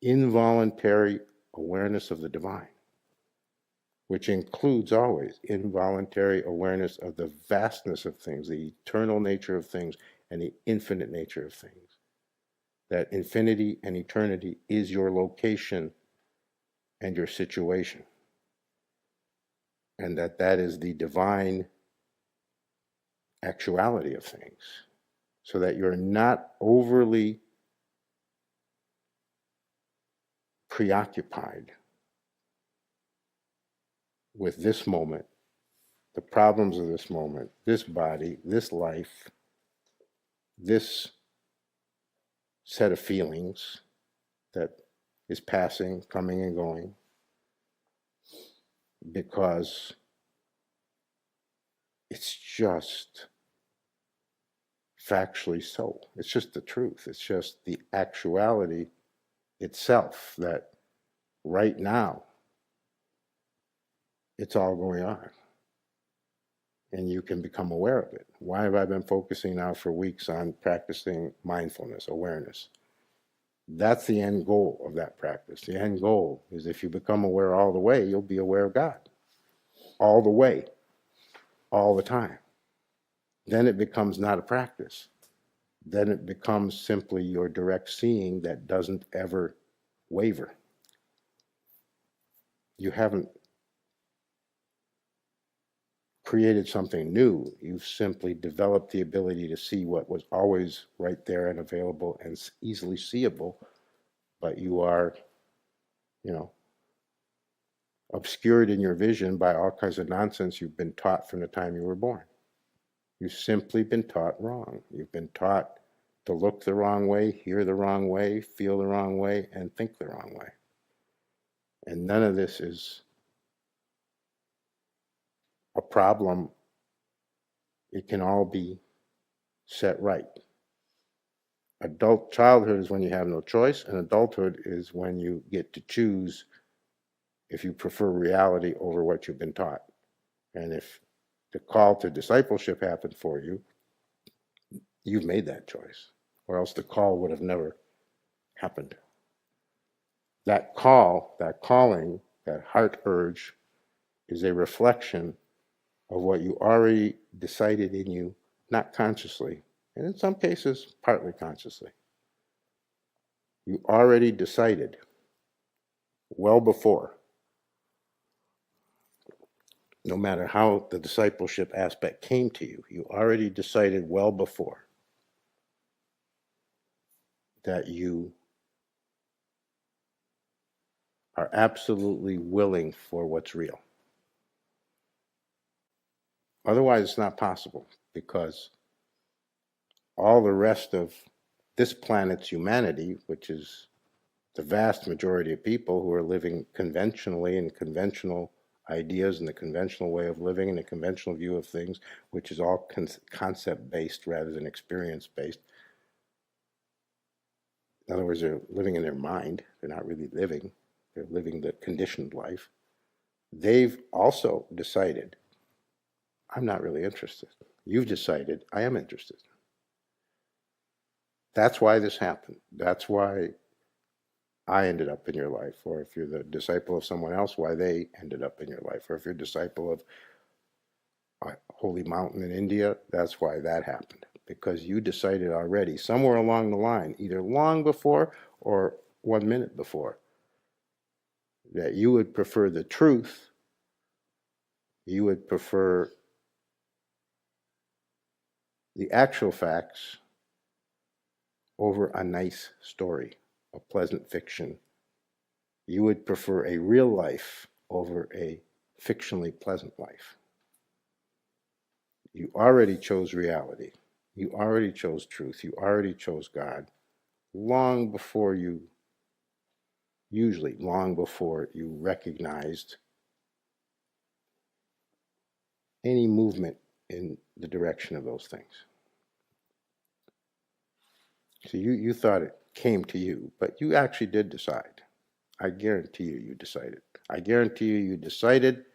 involuntary awareness of the divine, which includes always involuntary awareness of the vastness of things, the eternal nature of things, and the infinite nature of things. That infinity and eternity is your location and your situation. And that is the divine actuality of things. So that you're not overly preoccupied with this moment, the problems of this moment, this body, this life, this set of feelings that is passing, coming and going, because it's just factually so. It's just the truth. It's just the actuality itself that right now it's all going on. And you can become aware of it. Why have I been focusing now for weeks on practicing mindfulness, awareness? That's the end goal of that practice. The end goal is if you become aware all the way, you'll be aware of God. All the way, all the time. Then it becomes not a practice. Then it becomes simply your direct seeing that doesn't ever waver. You haven't created something new. You've simply developed the ability to see what was always right there and available and easily seeable, but you are, obscured in your vision by all kinds of nonsense you've been taught from the time you were born. You've simply been taught wrong. You've been taught to look the wrong way, hear the wrong way, feel the wrong way, and think the wrong way. And none of this is a problem. It can all be set right. Childhood is when you have no choice, and adulthood is when you get to choose if you prefer reality over what you've been taught. And if the call to discipleship happened for you, you've made that choice, or else the call would have never happened. That call, that calling, that heart urge is a reflection of what you already decided in you, not consciously, and in some cases, partly consciously. You already decided well before, no matter how the discipleship aspect came to you, you already decided well before that you are absolutely willing for what's real. Otherwise, it's not possible, because all the rest of this planet's humanity, which is the vast majority of people who are living conventionally in conventional ideas and the conventional way of living and the conventional view of things, which is all concept-based rather than experience-based. In other words, they're living in their mind. They're not really living. They're living the conditioned life. They've also decided, I'm not really interested. You've decided, I am interested. That's why this happened. That's why I ended up in your life. Or if you're the disciple of someone else, why they ended up in your life. Or if you're a disciple of a holy mountain in India, that's why that happened. Because you decided already, somewhere along the line, either long before or 1 minute before, that you would prefer the truth, you would prefer the actual facts over a nice story, a pleasant fiction. You would prefer a real life over a fictionally pleasant life. You already chose reality. You already chose truth. You already chose God long before you, usually long before you recognized any movement in the direction of those things. So you thought it came to you, but you actually did decide. I guarantee you decided. I guarantee you decided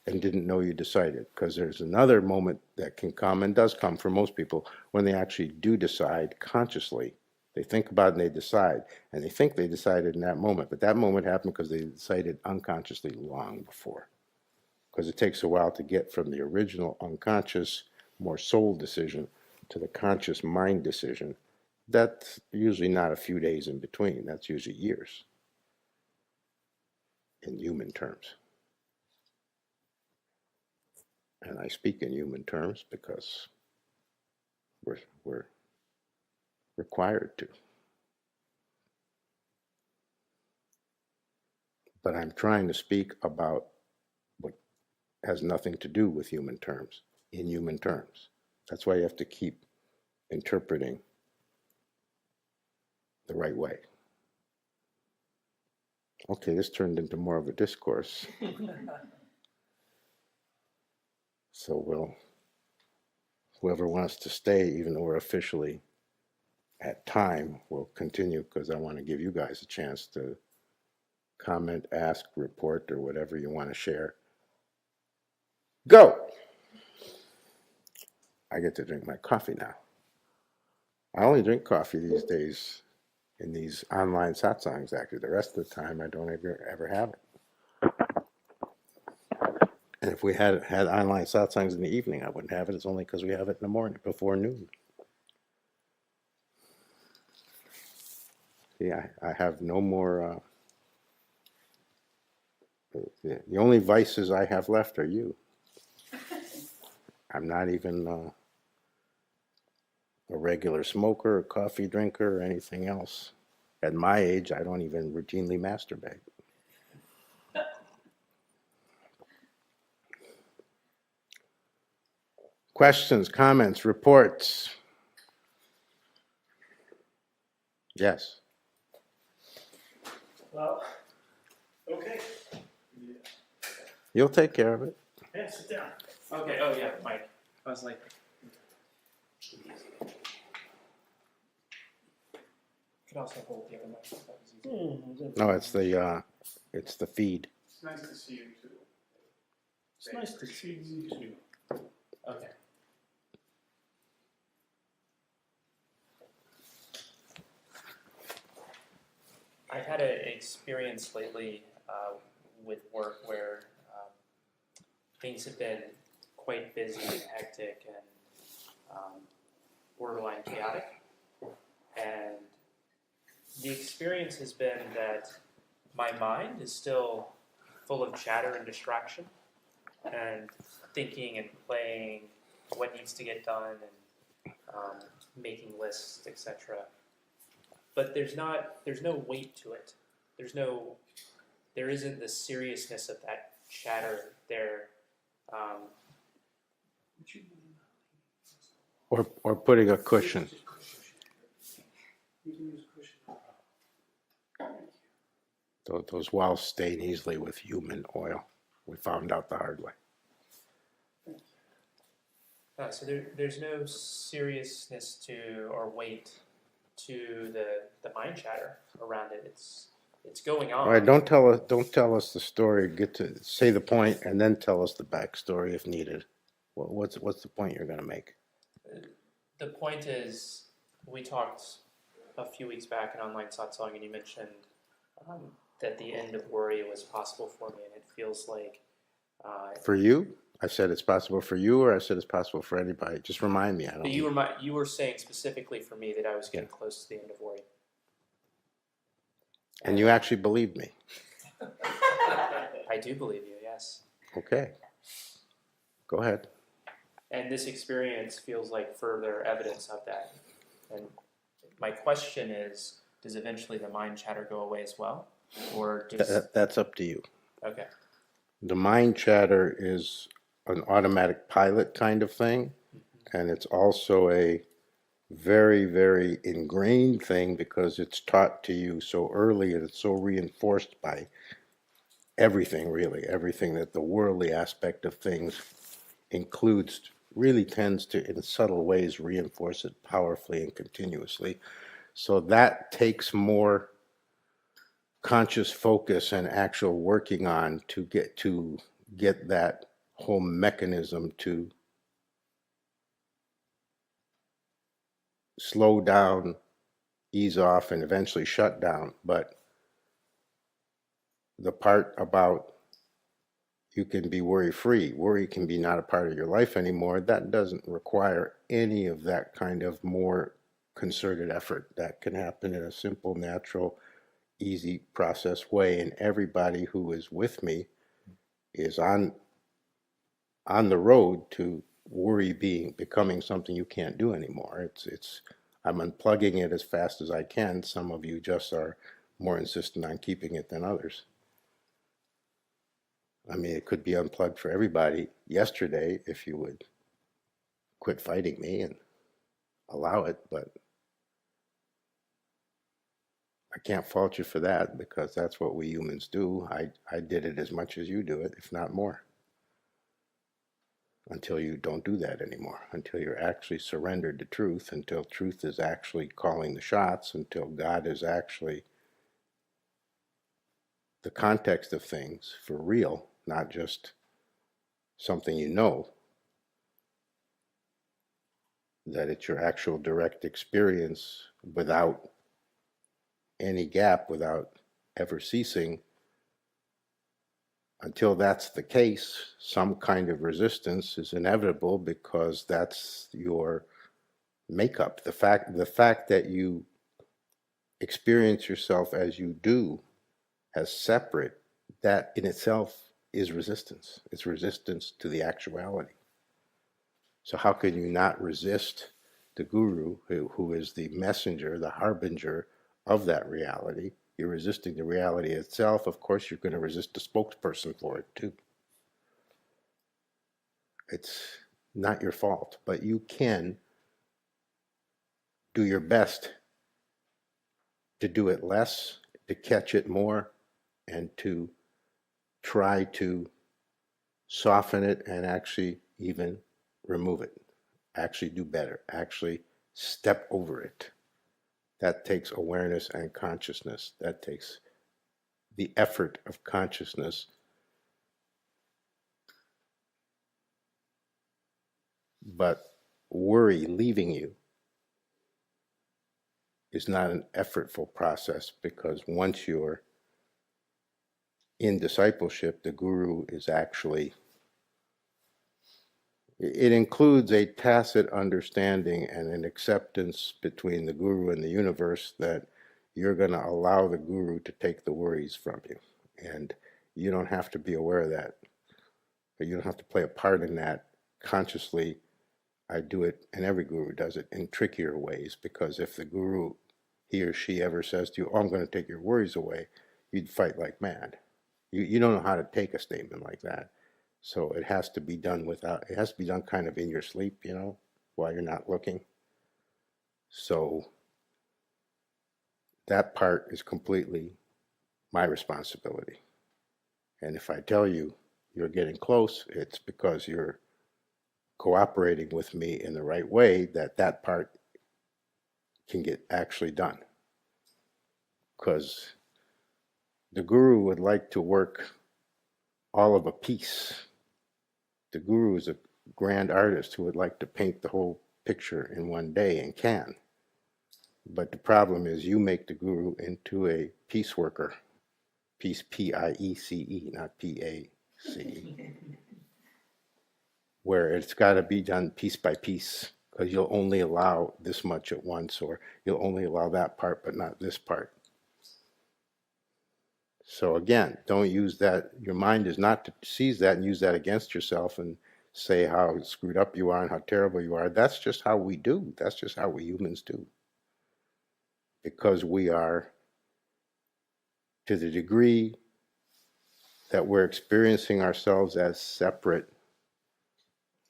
and didn't know you decided, because there's another moment that can come, and does come for most people, when they actually do decide consciously. They think about it and they decide, and they think they decided in that moment, but that moment happened because they decided unconsciously long before. Because it takes a while to get from the original unconscious, more soul decision to the conscious mind decision. That's usually not a few days in between. That's usually years in human terms. And I speak in human terms because we're required to. But I'm trying to speak about what has nothing to do with human terms, in human terms. That's why you have to keep interpreting the right way. Okay, this turned into more of a discourse. So whoever wants to stay, even though we're officially at time, will continue, because I want to give you guys a chance to comment, ask, report, or whatever you want to share. Go! I get to drink my coffee now. I only drink coffee these days in these online satsangs, actually. The rest of the time, I don't ever have it. And if we had online satsangs in the evening, I wouldn't have it. It's only because we have it in the morning, before noon. Yeah, I have no more. The only vices I have left are you. I'm not even a regular smoker, a coffee drinker, or anything else. At my age, I don't even routinely masturbate. Questions, comments, reports? Yes. Well, okay. You'll take care of it. Yeah, sit down. Okay, oh yeah, Mike. I was like, could also hold the other mic. That was easy. No, it's the feed. It's nice to see you too. It's nice to see you too. Okay. I've had an experience lately with work where things have been quite busy and hectic and borderline chaotic. And the experience has been that my mind is still full of chatter and distraction and thinking and playing what needs to get done and making lists, etc. But there's no weight to it. There isn't the seriousness of that chatter there. Or putting a cushion. You can use a cushion. Those walls stain easily with human oil. We found out the hard way. So there's no seriousness to or weight to the mind chatter around it. It's going on. All right, don't tell us the story. Get to say the point and then tell us the backstory if needed. What's the point you're going to make? The point is, we talked a few weeks back in online satsang, and you mentioned that the end of worry was possible for me, and it feels like For you? I said it's possible for you, or I said it's possible for anybody. Just remind me. But you were saying specifically for me that I was getting close to the end of worry. And you actually believed me. I do believe you, yes. Okay. Go ahead. And this experience feels like further evidence of that. And my question is, does eventually the mind chatter go away as well? Or does... That's up to you. Okay. The mind chatter is an automatic pilot kind of thing, and it's also a very, very ingrained thing because it's taught to you so early and it's so reinforced by everything, really. Everything that the worldly aspect of things includes really tends to, in subtle ways, reinforce it powerfully and continuously. So that takes more conscious focus and actual working on to get that whole mechanism to slow down, ease off, and eventually shut down. But the part about you can be worry-free, worry can be not a part of your life anymore, that doesn't require any of that kind of more concerted effort. That can happen in a simple, natural, easy process way, and everybody who is with me is on the road to worry becoming something you can't do anymore. I'm unplugging it as fast as I can. Some of you just are more insistent on keeping it than others. I mean, it could be unplugged for everybody yesterday if you would quit fighting me and allow it, but I can't fault you for that because that's what we humans do. I did it as much as you do it, if not more. Until you don't do that anymore, until you're actually surrendered to truth, until truth is actually calling the shots, until God is actually the context of things for real, not just something you know, that it's your actual direct experience without any gap, without ever ceasing. Until that's the case, some kind of resistance is inevitable because that's your makeup. The fact that you experience yourself as you do, as separate, that in itself is resistance. It's resistance to the actuality. So how can you not resist the guru who is the messenger, the harbinger of that reality? You're resisting the reality itself. Of course, you're going to resist the spokesperson for it too. It's not your fault, but you can do your best to do it less, to catch it more, and to try to soften it and actually even remove it. Actually do better. Actually step over it. That takes awareness and consciousness. That takes the effort of consciousness. But worry leaving you is not an effortful process, because once you're in discipleship, the guru is actually, it includes a tacit understanding and an acceptance between the guru and the universe that you're going to allow the guru to take the worries from you. And you don't have to be aware of that. But you don't have to play a part in that consciously. I do it, and every guru does it in trickier ways, because if the guru, he or she, ever says to you, "Oh, I'm going to take your worries away," you'd fight like mad. You don't know how to take a statement like that. So it has to be done it has to be done kind of in your sleep, while you're not looking. So that part is completely my responsibility. And if I tell you you're getting close, it's because you're cooperating with me in the right way, that part can get actually done. Because the guru would like to work all of a piece. The guru is a grand artist who would like to paint the whole picture in one day, and can. But the problem is you make the guru into a piece worker. Piece, P-I-E-C-E, not P-A-C-E. Where it's got to be done piece by piece, because you'll only allow this much at once, or you'll only allow that part but not this part. So again, don't use that. Your mind is not to seize that and use that against yourself and say how screwed up you are and how terrible you are. That's just how we do. That's just how we humans do. Because we are, to the degree that we're experiencing ourselves as separate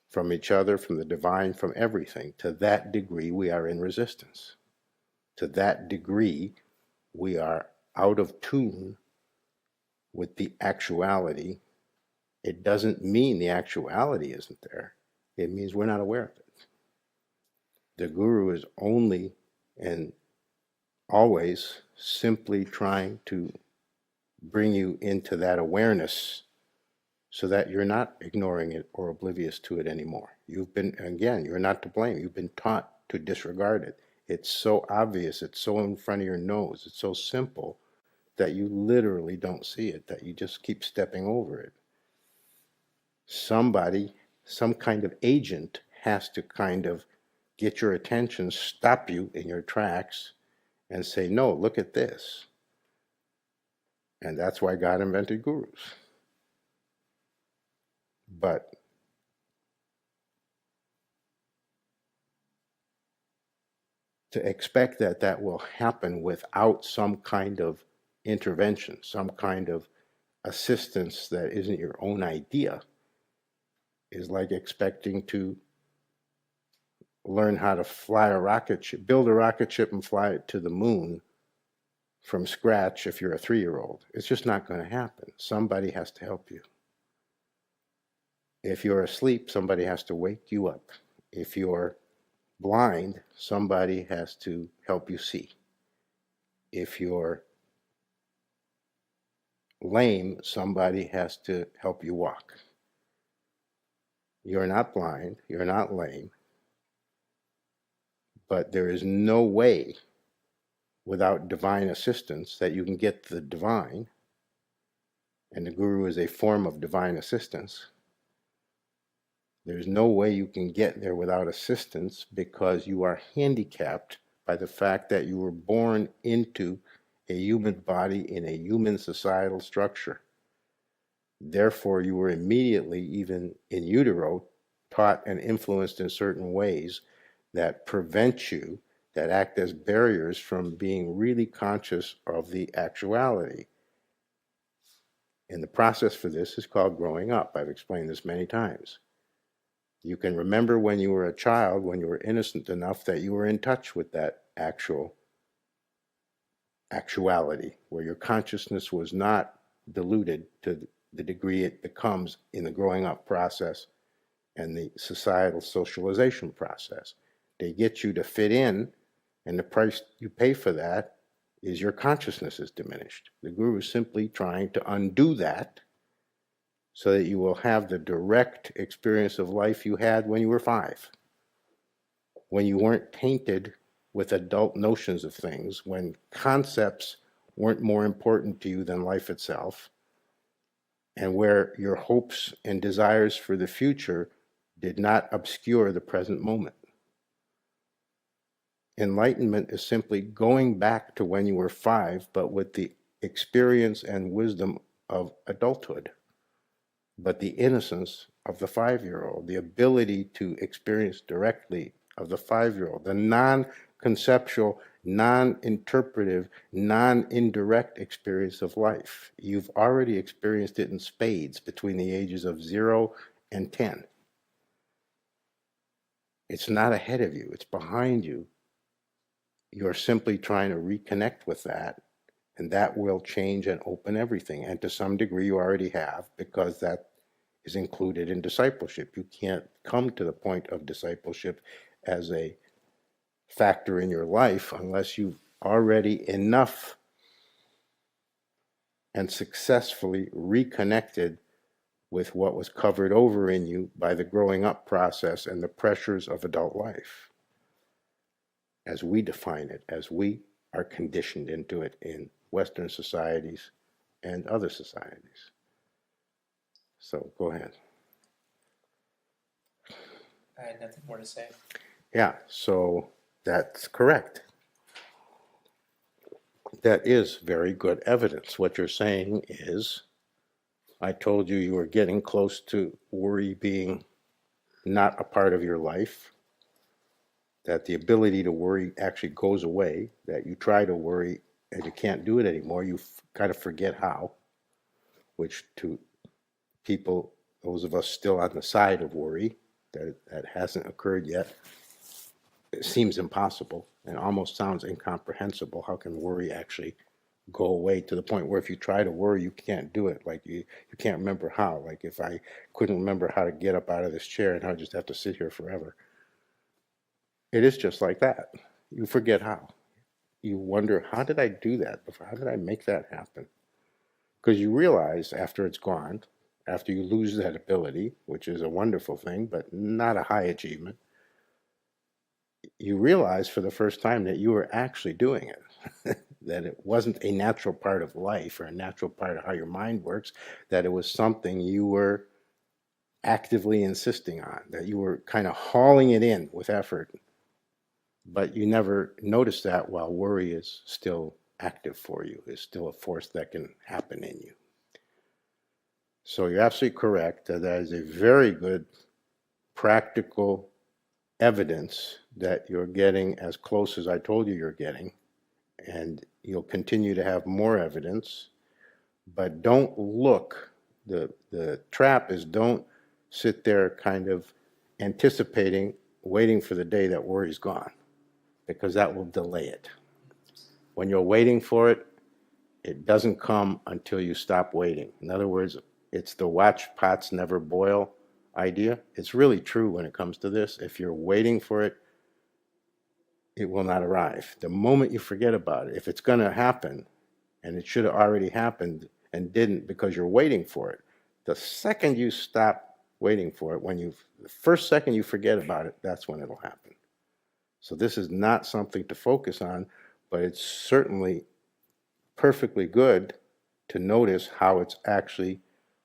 from each other, from the divine, from everything, to that degree we are in resistance. To that degree we are out of tune with the actuality. It doesn't mean the actuality isn't there. It means we're not aware of it. The guru is only and always simply trying to bring you into that awareness so that you're not ignoring it or oblivious to it anymore. You're not to blame. You've been taught to disregard it. It's so obvious. It's so in front of your nose. It's so simple that you literally don't see it, that you just keep stepping over it. Somebody, some kind of agent has to kind of get your attention, stop you in your tracks, and say, no, look at this. And that's why God invented gurus. But to expect that that will happen without some kind of intervention, some kind of assistance that isn't your own idea is like expecting to learn how to fly a rocket ship, build a rocket ship and fly it to the moon from scratch if you're a 3-year-old. It's just not going to happen. Somebody has to help you. If you're asleep, somebody has to wake you up. If you're blind, somebody has to help you see. If you're lame, somebody has to help you walk. You're not blind, you're not lame, but there is no way without divine assistance that you can get the divine, and the Guru is a form of divine assistance. There's no way you can get there without assistance because you are handicapped by the fact that you were born into a human body in a human societal structure. Therefore, you were immediately, even in utero, taught and influenced in certain ways that prevent you, that act as barriers from being really conscious of the actuality. And the process for this is called growing up. I've explained this many times. You can remember when you were a child, when you were innocent enough that you were in touch with that actuality, where your consciousness was not diluted to the degree it becomes in the growing up process and the societal socialization process. They get you to fit in, and the price you pay for that is your consciousness is diminished. The Guru is simply trying to undo that so that you will have the direct experience of life you had when you were 5, when you weren't tainted with adult notions of things, when concepts weren't more important to you than life itself, and where your hopes and desires for the future did not obscure the present moment. Enlightenment is simply going back to when you were 5, but with the experience and wisdom of adulthood, but the innocence of the 5-year-old, the ability to experience directly of the 5-year-old, the non-conceptual, non-interpretive, non-indirect experience of life. You've already experienced it in spades between the ages of 0 and 10. It's not ahead of you, it's behind you. You're simply trying to reconnect with that, and that will change and open everything. And to some degree you already have, because that is included in discipleship. You can't come to the point of discipleship as a factor in your life unless you've already enough and successfully reconnected with what was covered over in you by the growing up process and the pressures of adult life, as we define it, as we are conditioned into it in Western societies and other societies. So go ahead. I had nothing more to say. Yeah, so that's correct. That is very good evidence. What you're saying is, I told you you were getting close to worry being not a part of your life, that the ability to worry actually goes away, that you try to worry and you can't do it anymore. You kind of forget how, which to people, those of us still on the side of worry, that hasn't occurred yet, it seems impossible and almost sounds incomprehensible. How can worry actually go away to the point where if you try to worry, you can't do it? Like you can't remember how. Like if I couldn't remember how to get up out of this chair and I'd just have to sit here forever. It is just like that. You forget how. You wonder, how did I do that? How did I make that happen? Because you realize after it's gone, after you lose that ability, which is a wonderful thing, but not a high achievement, you realize for the first time that you were actually doing it, that it wasn't a natural part of life or a natural part of how your mind works, that it was something you were actively insisting on, that you were kind of hauling it in with effort, but you never noticed that while worry is still active for you, is still a force that can happen in you. So you're absolutely correct that is a very good practical evidence that you're getting as close as I told you you're getting, and you'll continue to have more evidence But don't look. The trap is don't sit there kind of anticipating, waiting for the day that worry's gone, because that will delay it. When you're waiting for it, it doesn't come until you stop waiting. In other words, it's the watch pots never boil idea. It's really true when it comes to this. If you're waiting for it, it will not arrive. The moment you forget about it, if it's going to happen, and it should have already happened and didn't because you're waiting for it, the second you stop waiting for it, the first second you forget about it, that's when it'll happen. So this is not something to focus on, but it's certainly perfectly good to notice how it's actually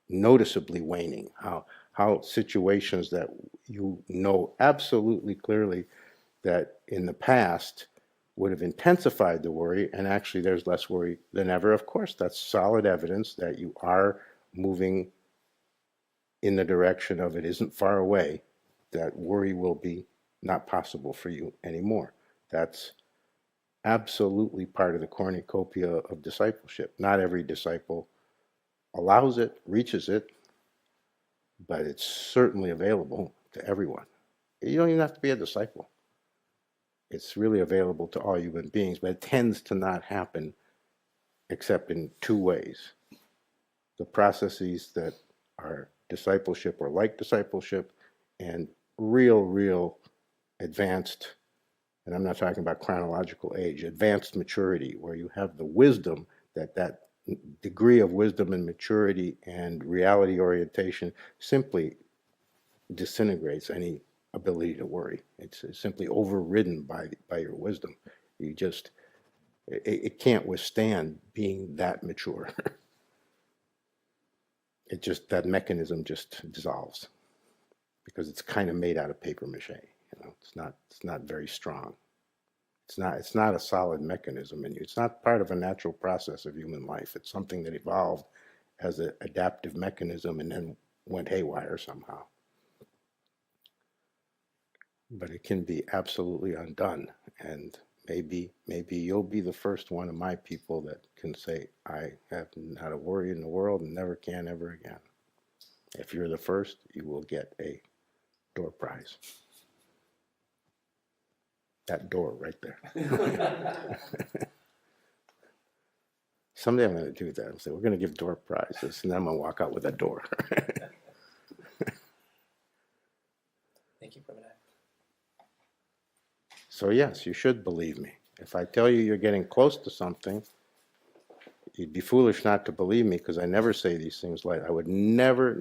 noticeably waning, how situations that you know absolutely clearly that in the past would have intensified the worry, and actually there's less worry than ever. Of course, that's solid evidence that you are moving in the direction of it isn't far away, that worry will be not possible for you anymore. That's absolutely part of the cornucopia of discipleship. Not every disciple allows it, reaches it, but it's certainly available to everyone. You don't even have to be a disciple. It's really available to all human beings, but it tends to not happen except in two ways. The processes that are discipleship or like discipleship, and real advanced, and I'm not talking about chronological age, advanced maturity, where you have the wisdom that degree of wisdom and maturity and reality orientation simply disintegrates any ability to worry. It's simply overridden by your wisdom. It can't withstand being that mature. That mechanism just dissolves because it's kind of made out of paper mache. It's not very strong. It's not a solid mechanism, and it's not part of a natural process of human life. It's something that evolved as an adaptive mechanism and then went haywire somehow. But it can be absolutely undone, and maybe you'll be the first one of my people that can say, I have not a worry in the world and never can ever again. If you're the first, you will get a door prize. That door right there. Someday I'm going to do that. I'm say, we're going to give door prizes, and then I'm going to walk out with a door. Thank you, Premodaya. So yes, you should believe me. If I tell you you're getting close to something, you'd be foolish not to believe me, because I never say these things like, I would never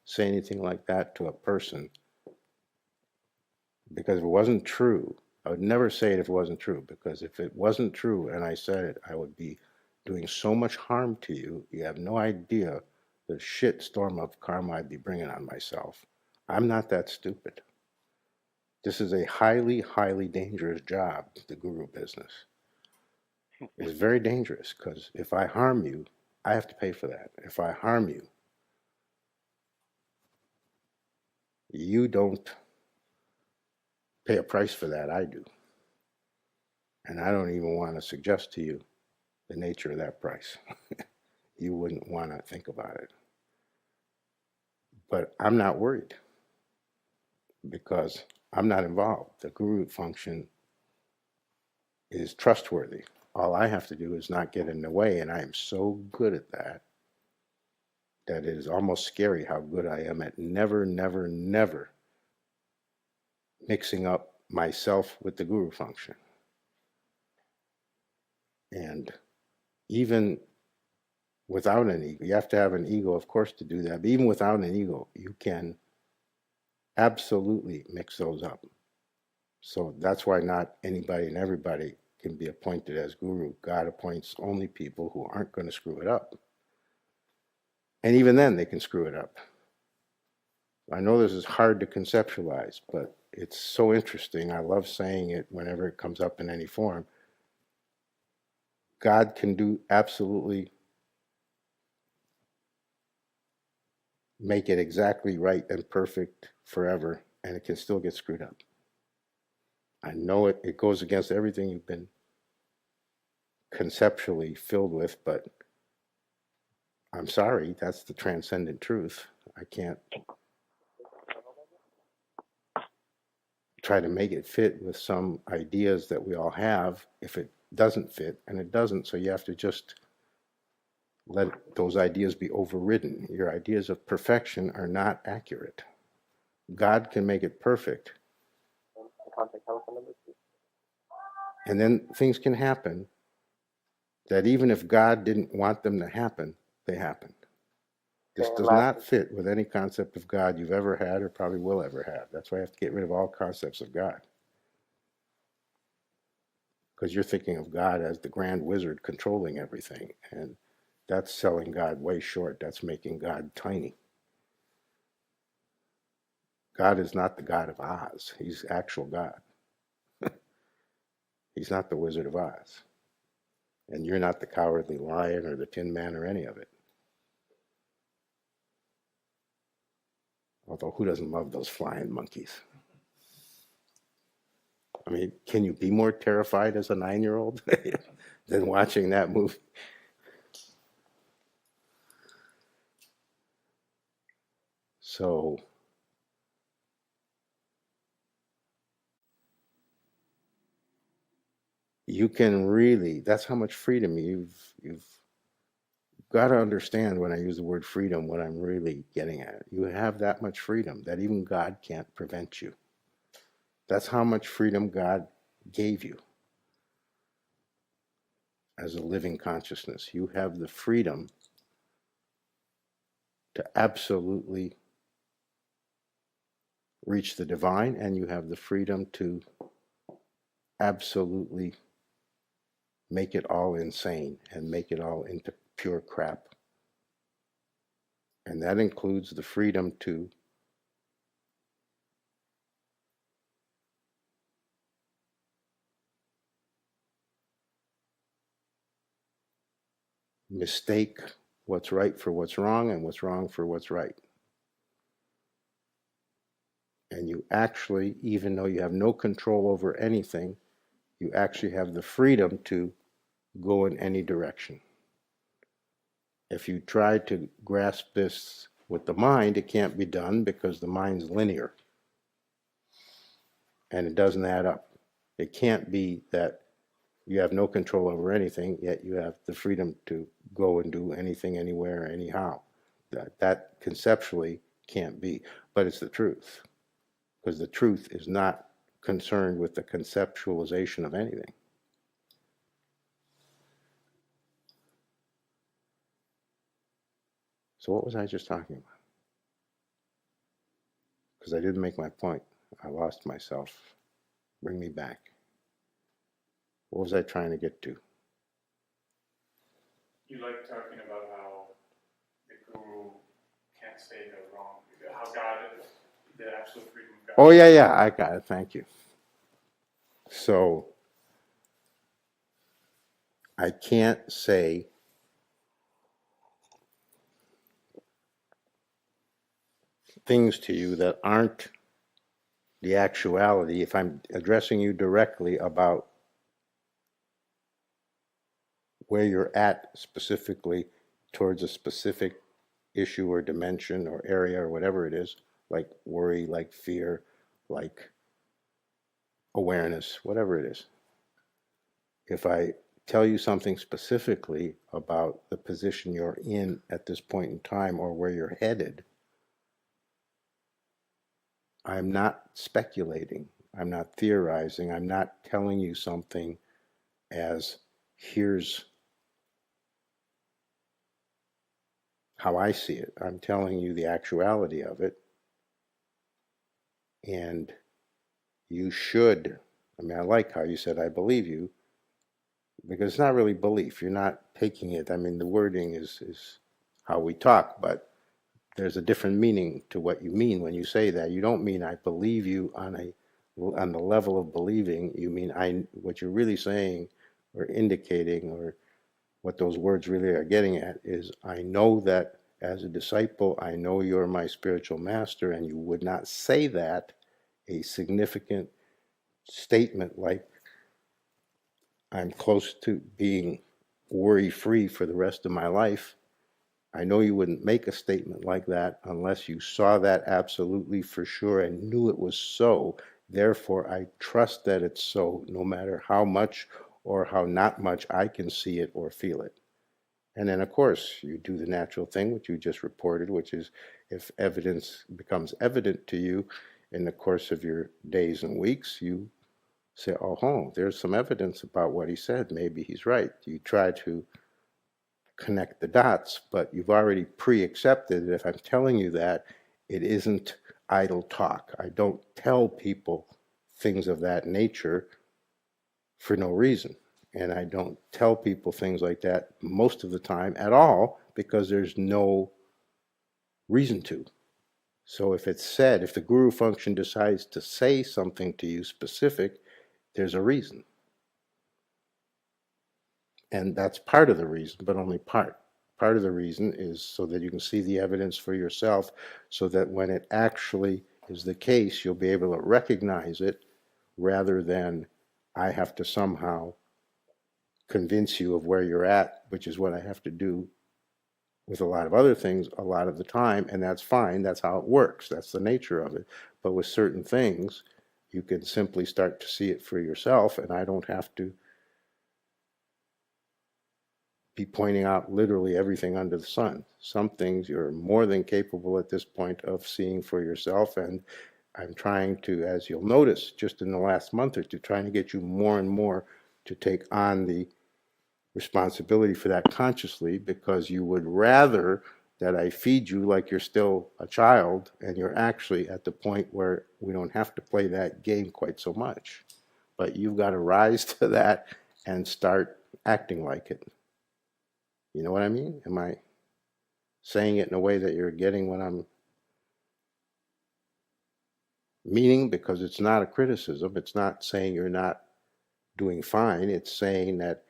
say anything like that to a person, because if it wasn't true, I would never say it if it wasn't true, because if it wasn't true and I said it, I would be doing so much harm to you. You have no idea the shit storm of karma I'd be bringing on myself. I'm not that stupid. This is a highly dangerous job, the guru business. It's very dangerous, because if I harm you, I have to pay for that. If I harm you, you don't pay a price for that, I do. And I don't even want to suggest to you the nature of that price. You wouldn't want to think about it. But I'm not worried, because I'm not involved. The guru function is trustworthy. All I have to do is not get in the way, and I am so good at that that it is almost scary how good I am at never mixing up myself with the guru function. And even without an ego, you have to have an ego, of course, to do that. But even without an ego, you can absolutely mix those up. So that's why not anybody and everybody can be appointed as guru. God appoints only people who aren't going to screw it up. And even then, they can screw it up. I know this is hard to conceptualize, but it's so interesting. I love saying it whenever it comes up in any form. God can do absolutely make it exactly right and perfect forever, and it can still get screwed up. I know it goes against everything you've been conceptually filled with, but I'm sorry, that's the transcendent truth. I can't try to make it fit with some ideas that we all have if it doesn't fit, and it doesn't. So you have to just let those ideas be overridden. Your ideas of perfection are not accurate. God can make it perfect. And then things can happen that even if God didn't want them to happen, they happen. This does not fit with any concept of God you've ever had or probably will ever have. That's why I have to get rid of all concepts of God. Because you're thinking of God as the grand wizard controlling everything. And that's selling God way short. That's making God tiny. God is not the God of Oz. He's actual God. He's not the Wizard of Oz. And you're not the Cowardly Lion or the Tin Man or any of it. Although who doesn't love those flying monkeys? I mean, can you be more terrified as a 9-year-old than watching that movie? So you can really, that's how much freedom you've got to understand when I use the word freedom, what I'm really getting at. You have that much freedom that even God can't prevent you. That's how much freedom God gave you as a living consciousness. You have the freedom to absolutely reach the divine, and you have the freedom to absolutely make it all insane and make it all into pure crap. And that includes the freedom to mistake what's right for what's wrong and what's wrong for what's right. And you actually, even though you have no control over anything, you actually have the freedom to go in any direction. If you try to grasp this with the mind, it can't be done because the mind's linear and it doesn't add up. It can't be that you have no control over anything, yet you have the freedom to go and do anything, anywhere, anyhow. That conceptually can't be, but it's the truth, because the truth is not concerned with the conceptualization of anything. So what was I just talking about? Because I didn't make my point. I lost myself. Bring me back. What was I trying to get to? You like talking about how the guru can't say they're wrong, how God is the absolute freedom of God. Oh, yeah, I got it. Thank you. So I can't say things to you that aren't the actuality if I'm addressing you directly about where you're at specifically towards a specific issue or dimension or area or whatever it is, like worry, like fear, like awareness, whatever it is. If I tell you something specifically about the position you're in at this point in time or where you're headed, I'm not speculating, I'm not theorizing, I'm not telling you something as here's how I see it. I'm telling you the actuality of it. And you should, I mean, I like how you said, I believe you, because it's not really belief. You're not taking it. I mean, the wording is how we talk, but there's a different meaning to what you mean when you say that. You don't mean I believe you on the level of believing. You mean what you're really saying or indicating, or what those words really are getting at, is I know that as a disciple, I know you're my spiritual master, and you would not say that, a significant statement like I'm close to being worry-free for the rest of my life, I know you wouldn't make a statement like that unless you saw that absolutely for sure and knew it was so. Therefore, I trust that it's so, no matter how much or how not much I can see it or feel it. And then, of course, you do the natural thing, which you just reported, which is if evidence becomes evident to you in the course of your days and weeks, you say, oh, there's some evidence about what he said. Maybe he's right. You try to connect the dots, but you've already pre-accepted that if I'm telling you that, it isn't idle talk. I don't tell people things of that nature for no reason. And I don't tell people things like that most of the time at all because there's no reason to. So if it's said, if the guru function decides to say something to you specific, there's a reason. And that's part of the reason, but only part. Part of the reason is so that you can see the evidence for yourself, so that when it actually is the case, you'll be able to recognize it rather than I have to somehow convince you of where you're at, which is what I have to do with a lot of other things a lot of the time, and that's fine. That's how it works. That's the nature of it. But with certain things, you can simply start to see it for yourself, and I don't have to be pointing out literally everything under the sun. Some things you're more than capable at this point of seeing for yourself, and I'm trying to, as you'll notice, just in the last month or two, trying to get you more and more to take on the responsibility for that consciously, because you would rather that I feed you like you're still a child and you're actually at the point where we don't have to play that game quite so much. But you've got to rise to that and start acting like it. You know what I mean? Am I saying it in a way that you're getting what I'm meaning? Because it's not a criticism. It's not saying you're not doing fine. It's saying that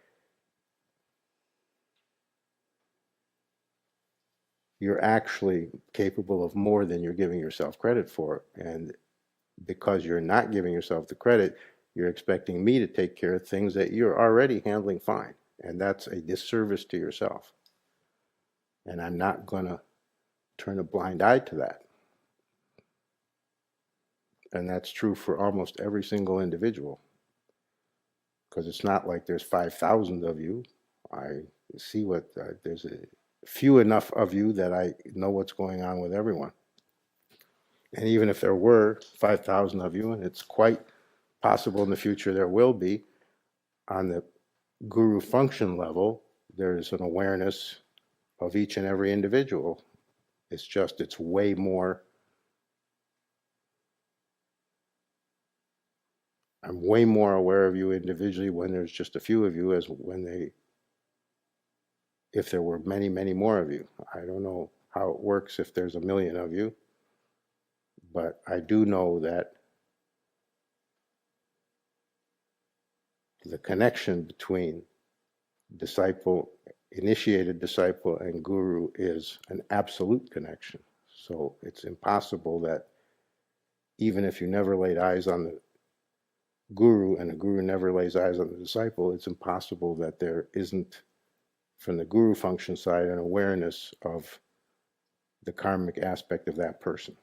you're actually capable of more than you're giving yourself credit for. And because you're not giving yourself the credit, you're expecting me to take care of things that you're already handling fine. And that's a disservice to yourself. And I'm not going to turn a blind eye to that. And that's true for almost every single individual. Because it's not like there's 5,000 of you. I see there's a few enough of you that I know what's going on with everyone. And even if there were 5,000 of you, and it's quite possible in the future there will be, on the guru function level, there's an awareness of each and every individual. It's way more, I'm way more aware of you individually when there's just a few of you as if there were many, many more of you. I don't know how it works if there's a million of you, but I do know that the connection between initiated disciple and guru is an absolute connection. So it's impossible that even if you never laid eyes on the guru and the guru never lays eyes on the disciple, it's impossible that there isn't, from the guru function side, an awareness of the karmic aspect of that person.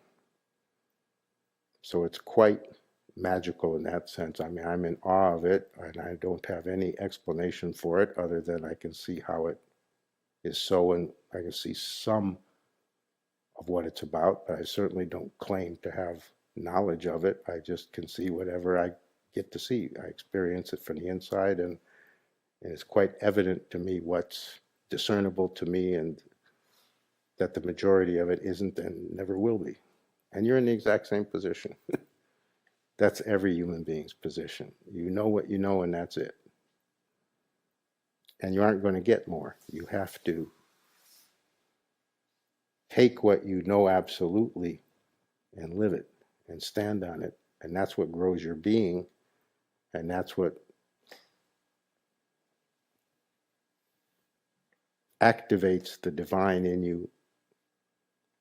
So it's quite magical in that sense. I mean, I'm in awe of it, and I don't have any explanation for it other than I can see how it is so, and I can see some of what it's about, but I certainly don't claim to have knowledge of it. I just can see whatever I get to see. I experience it from the inside, and it's quite evident to me what's discernible to me, and that the majority of it isn't and never will be. And you're in the exact same position. That's every human being's position. You know what you know, and that's it. And you aren't going to get more. You have to take what you know absolutely and live it and stand on it. And that's what grows your being. And that's what activates the divine in you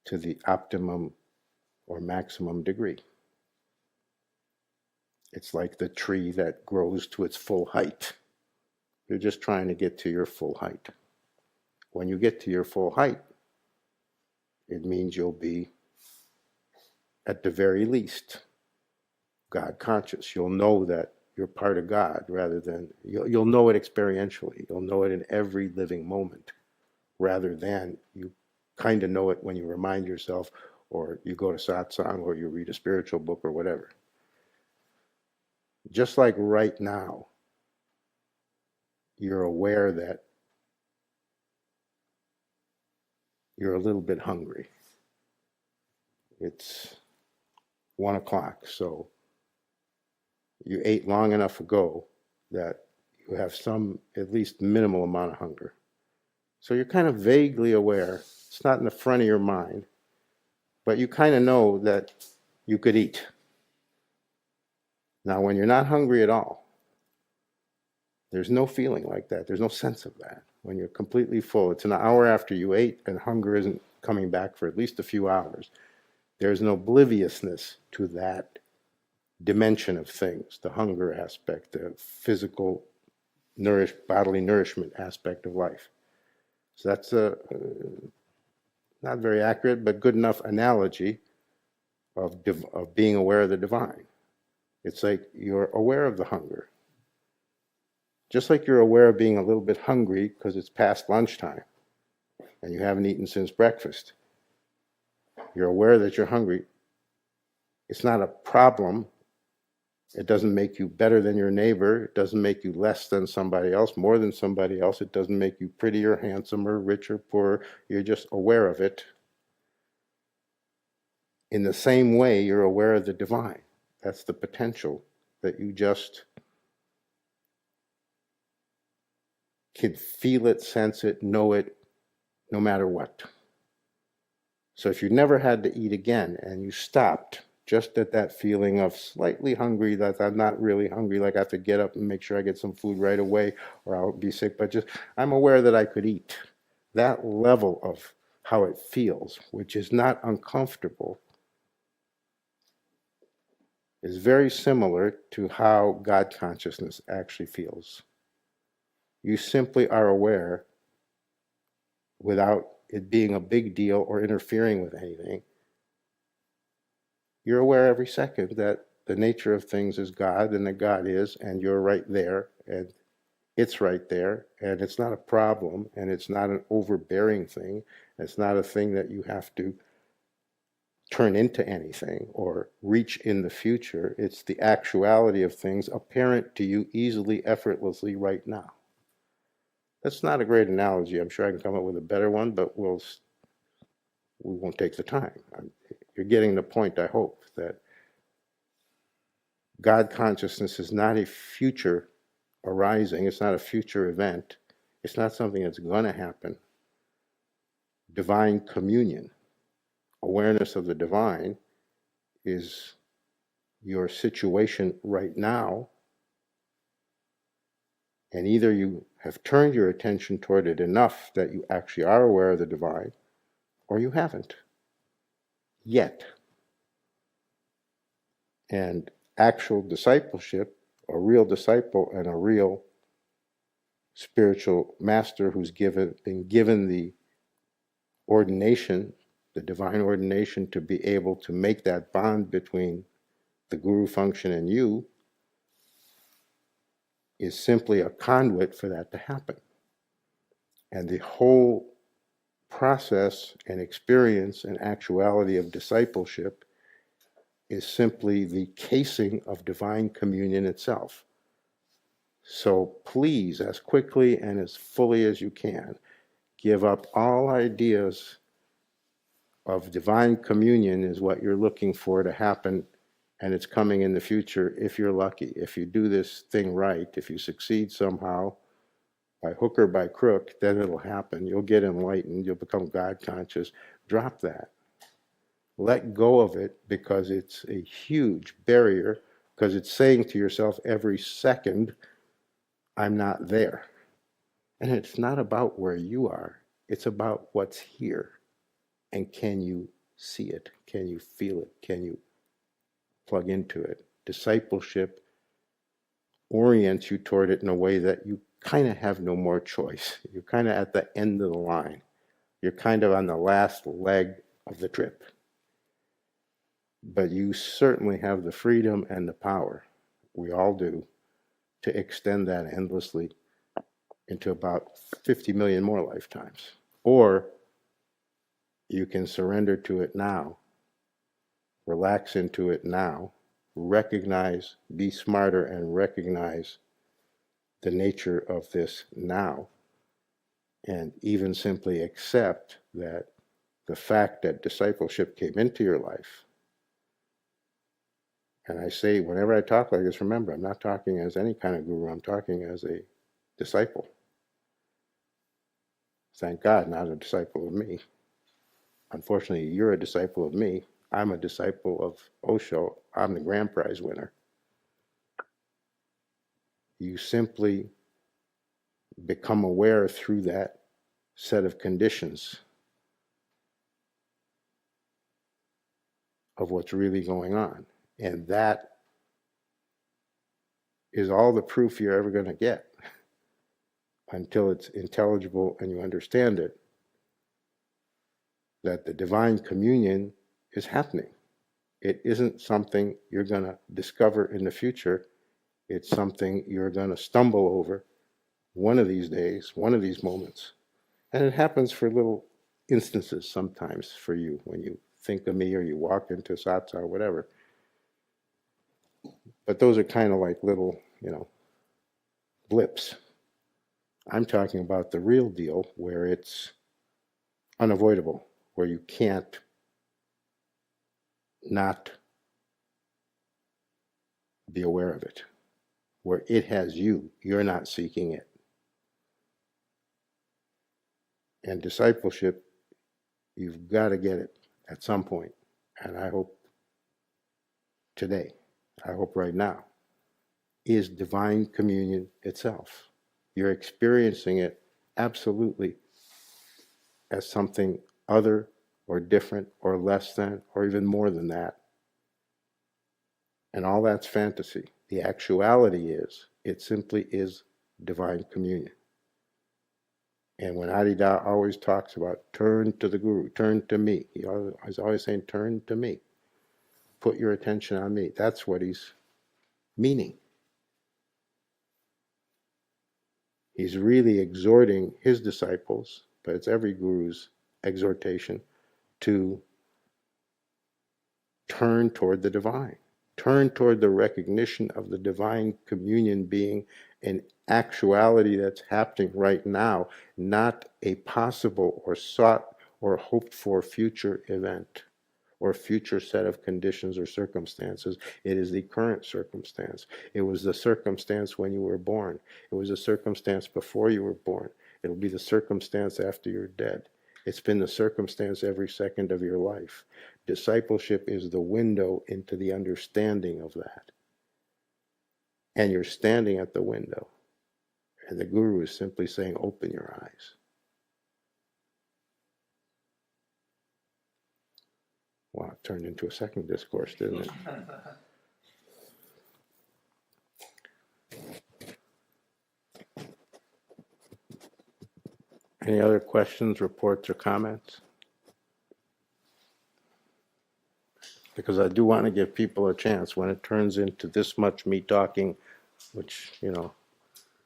to the optimum or maximum degree. It's like the tree that grows to its full height. You're just trying to get to your full height. When you get to your full height, It means you'll be, at the very least, God conscious. You'll know that you're part of God rather than, you'll know it experientially. You'll know it in every living moment rather than you kind of know it when you remind yourself or you go to Satsang or you read a spiritual book or whatever. Just like right now, you're aware that you're a little bit hungry. It's 1 o'clock, so you ate long enough ago that you have some, at least minimal amount of hunger. So you're kind of vaguely aware. It's not in the front of your mind, but you kind of know that you could eat. Now, when you're not hungry at all, there's no feeling like that. There's no sense of that. When you're completely full, it's an hour after you ate and hunger isn't coming back for at least a few hours. There's an obliviousness to that dimension of things, the hunger aspect, the physical bodily nourishment aspect of life. So that's a not very accurate, but good enough analogy of being aware of the divine. It's like you're aware of the hunger. Just like you're aware of being a little bit hungry because it's past lunchtime and you haven't eaten since breakfast. You're aware that you're hungry. It's not a problem. It doesn't make you better than your neighbor. It doesn't make you less than somebody else, more than somebody else. It doesn't make you prettier, handsomer, richer, poorer. You're just aware of it. In the same way, you're aware of the divine. That's the potential that you just can feel it, sense it, know it, no matter what. So if you never had to eat again and you stopped just at that feeling of slightly hungry, that I'm not really hungry, like I have to get up and make sure I get some food right away or I'll be sick, but just I'm aware that I could eat. That level of how it feels, which is not uncomfortable, is very similar to how God consciousness actually feels. You simply are aware without it being a big deal or interfering with anything. You're aware every second that the nature of things is God and that God is, and you're right there, and it's right there, and it's not a problem, and it's not an overbearing thing. It's not a thing that you have to turn into anything or reach in the future. It's the actuality of things apparent to you easily, effortlessly right now. That's not a great analogy. I'm sure I can come up with a better one, but we won't take the time. You're getting the point, I hope, that God consciousness is not a future arising. It's not a future event. It's not something that's going to happen. Divine communion, awareness of the divine, is your situation right now. And either you have turned your attention toward it enough that you actually are aware of the divine, or you haven't yet. And actual discipleship, a real disciple and a real spiritual master who's been given the ordination, the divine ordination, to be able to make that bond between the guru function and you, is simply a conduit for that to happen. And the whole process and experience and actuality of discipleship is simply the casing of divine communion itself. So please, as quickly and as fully as you can, give up all ideas of divine communion is what you're looking for to happen, and it's coming in the future if you're lucky. If you do this thing right, if you succeed somehow, by hook or by crook, then it'll happen. You'll get enlightened. You'll become God conscious. Drop that. Let go of it, because it's a huge barrier, because it's saying to yourself every second, I'm not there. And it's not about where you are. It's about what's here. And can you see it? Can you feel it? Can you plug into it? Discipleship orients you toward it in a way that you kind of have no more choice. You're kind of at the end of the line. You're kind of on the last leg of the trip. But you certainly have the freedom and the power, we all do, to extend that endlessly into about 50 million more lifetimes. Or you can surrender to it now, relax into it now, recognize, be smarter and recognize the nature of this now, and even simply accept that the fact that discipleship came into your life. And I say, whenever I talk like this, remember, I'm not talking as any kind of guru, I'm talking as a disciple. Thank God, not a disciple of me. Unfortunately, you're a disciple of me. I'm a disciple of Osho. I'm the grand prize winner. You simply become aware through that set of conditions of what's really going on. And that is all the proof you're ever going to get until it's intelligible and you understand it, that the divine communion is happening. It isn't something you're going to discover in the future. It's something you're going to stumble over one of these days, one of these moments. And it happens for little instances sometimes for you when you think of me or you walk into Satsang or whatever. But those are kind of like little, blips. I'm talking about the real deal where it's unavoidable, where you can't not be aware of it, where it has you, you're not seeking it. And discipleship, you've got to get it at some point. And I hope today, I hope right now, is divine communion itself. You're experiencing it absolutely as something other or different or less than or even more than that. And all that's fantasy. The actuality is, it simply is divine communion. And when Adida always talks about turn to the Guru, turn to me, he's always saying turn to me. Put your attention on me. That's what he's meaning. He's really exhorting his disciples, but it's every guru's exhortation, to turn toward the divine. Turn toward the recognition of the divine communion being an actuality that's happening right now, not a possible or sought or hoped for future event or future set of conditions or circumstances. It is the current circumstance. It was the circumstance when you were born. It was the circumstance before you were born. It'll be the circumstance after you're dead. It's been the circumstance every second of your life. Discipleship is the window into the understanding of that. And you're standing at the window. And the Guru is simply saying, open your eyes. Wow, it turned into a second discourse, didn't it? Any other questions, reports, or comments? Because I do want to give people a chance when it turns into this much me talking, which, you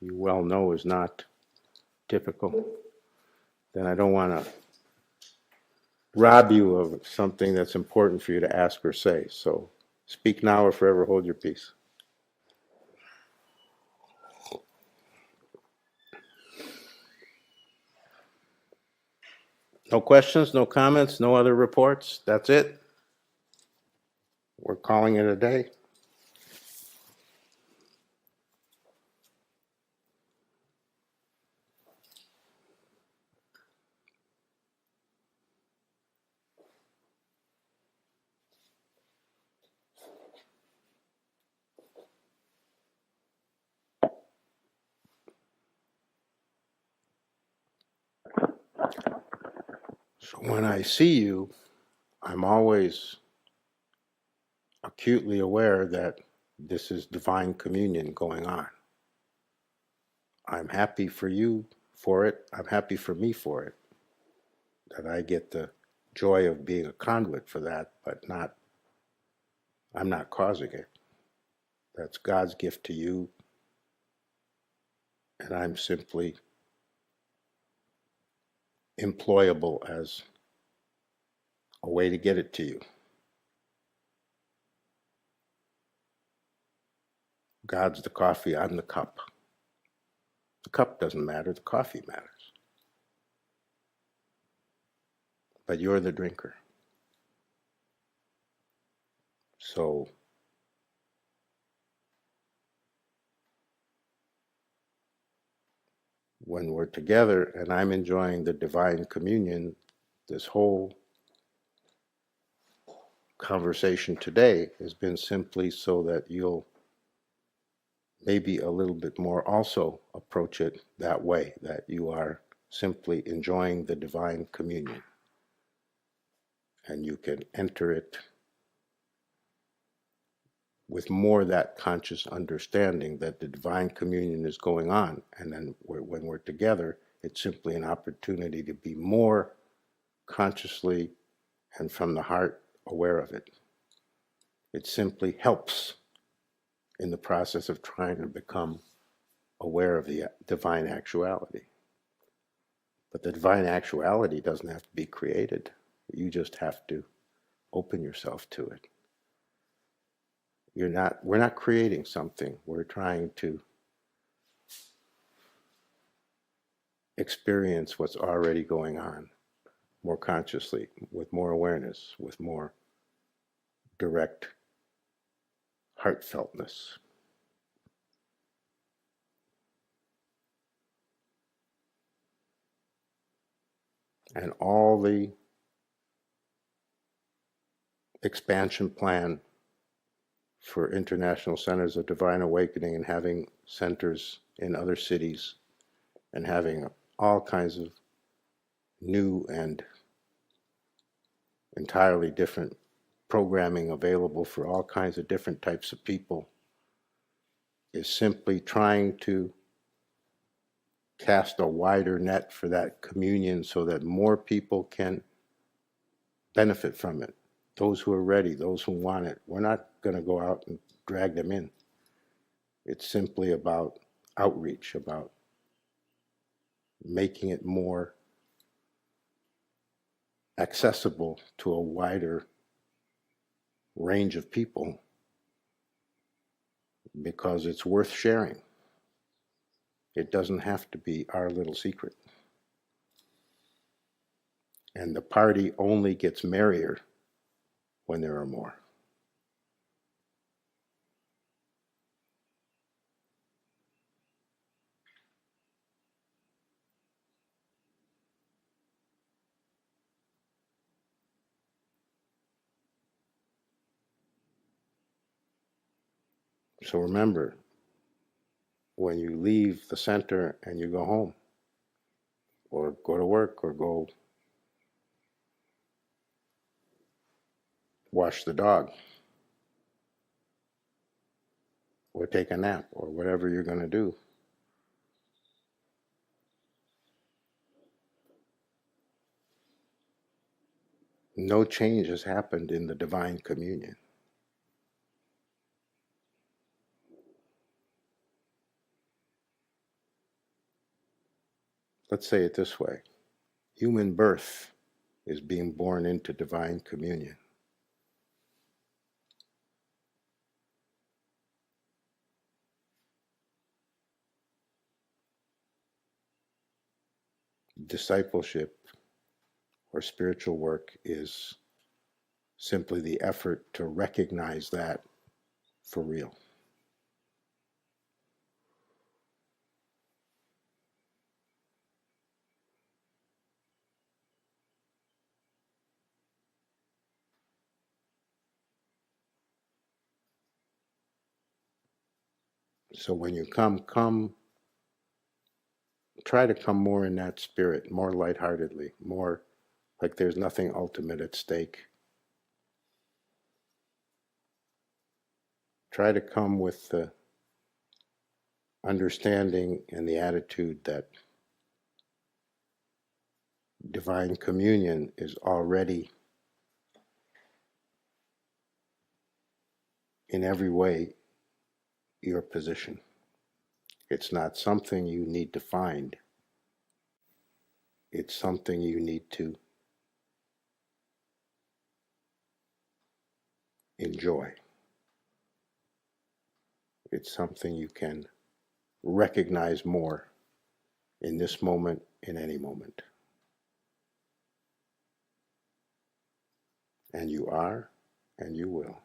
well know is not typical, then I don't want to rob you of something that's important for you to ask or say. So speak now or forever hold your peace. No questions, no comments, no other reports? That's it? We're calling it a day. So when I see you, I'm always acutely aware that this is divine communion going on. I'm happy for you for it. I'm happy for me for it, that I get to joy of being a conduit for that, but I'm not causing it. That's God's gift to you, and I'm simply employable as a way to get it to you. God's the coffee, I'm the cup. The cup doesn't matter, the coffee matters. But you're the drinker. So when we're together and I'm enjoying the divine communion, this whole conversation today has been simply so that you'll maybe a little bit more also approach it that way, that you are simply enjoying the divine communion. And you can enter it with more that conscious understanding that the divine communion is going on. And then when we're together, it's simply an opportunity to be more consciously and from the heart aware of it. It simply helps in the process of trying to become aware of the divine actuality. But the divine actuality doesn't have to be created. You just have to open yourself to it. We're not creating something. We're trying to experience what's already going on more consciously, with more awareness, with more direct heartfeltness. And all the expansion plan for international centers of divine awakening and having centers in other cities and having all kinds of new and entirely different programming available for all kinds of different types of people is simply trying to cast a wider net for that communion so that more people can benefit from it. Those who are ready, those who want it. We're not going to go out and drag them in. It's simply about outreach, about making it more accessible to a wider range of people because it's worth sharing. It doesn't have to be our little secret. And the party only gets merrier when there are more. So remember, when you leave the center and you go home, or go to work, or go wash the dog, or take a nap, or whatever you're going to do, no change has happened in the divine communion. Let's say it this way. Human birth is being born into divine communion. Discipleship or spiritual work is simply the effort to recognize that for real. So when you come, try to come more in that spirit, more lightheartedly, more like there's nothing ultimate at stake. Try to come with the understanding and the attitude that divine communion is already in every way your position. It's not something you need to find. It's something you need to enjoy. It's something you can recognize more in this moment, in any moment. And you are, and you will.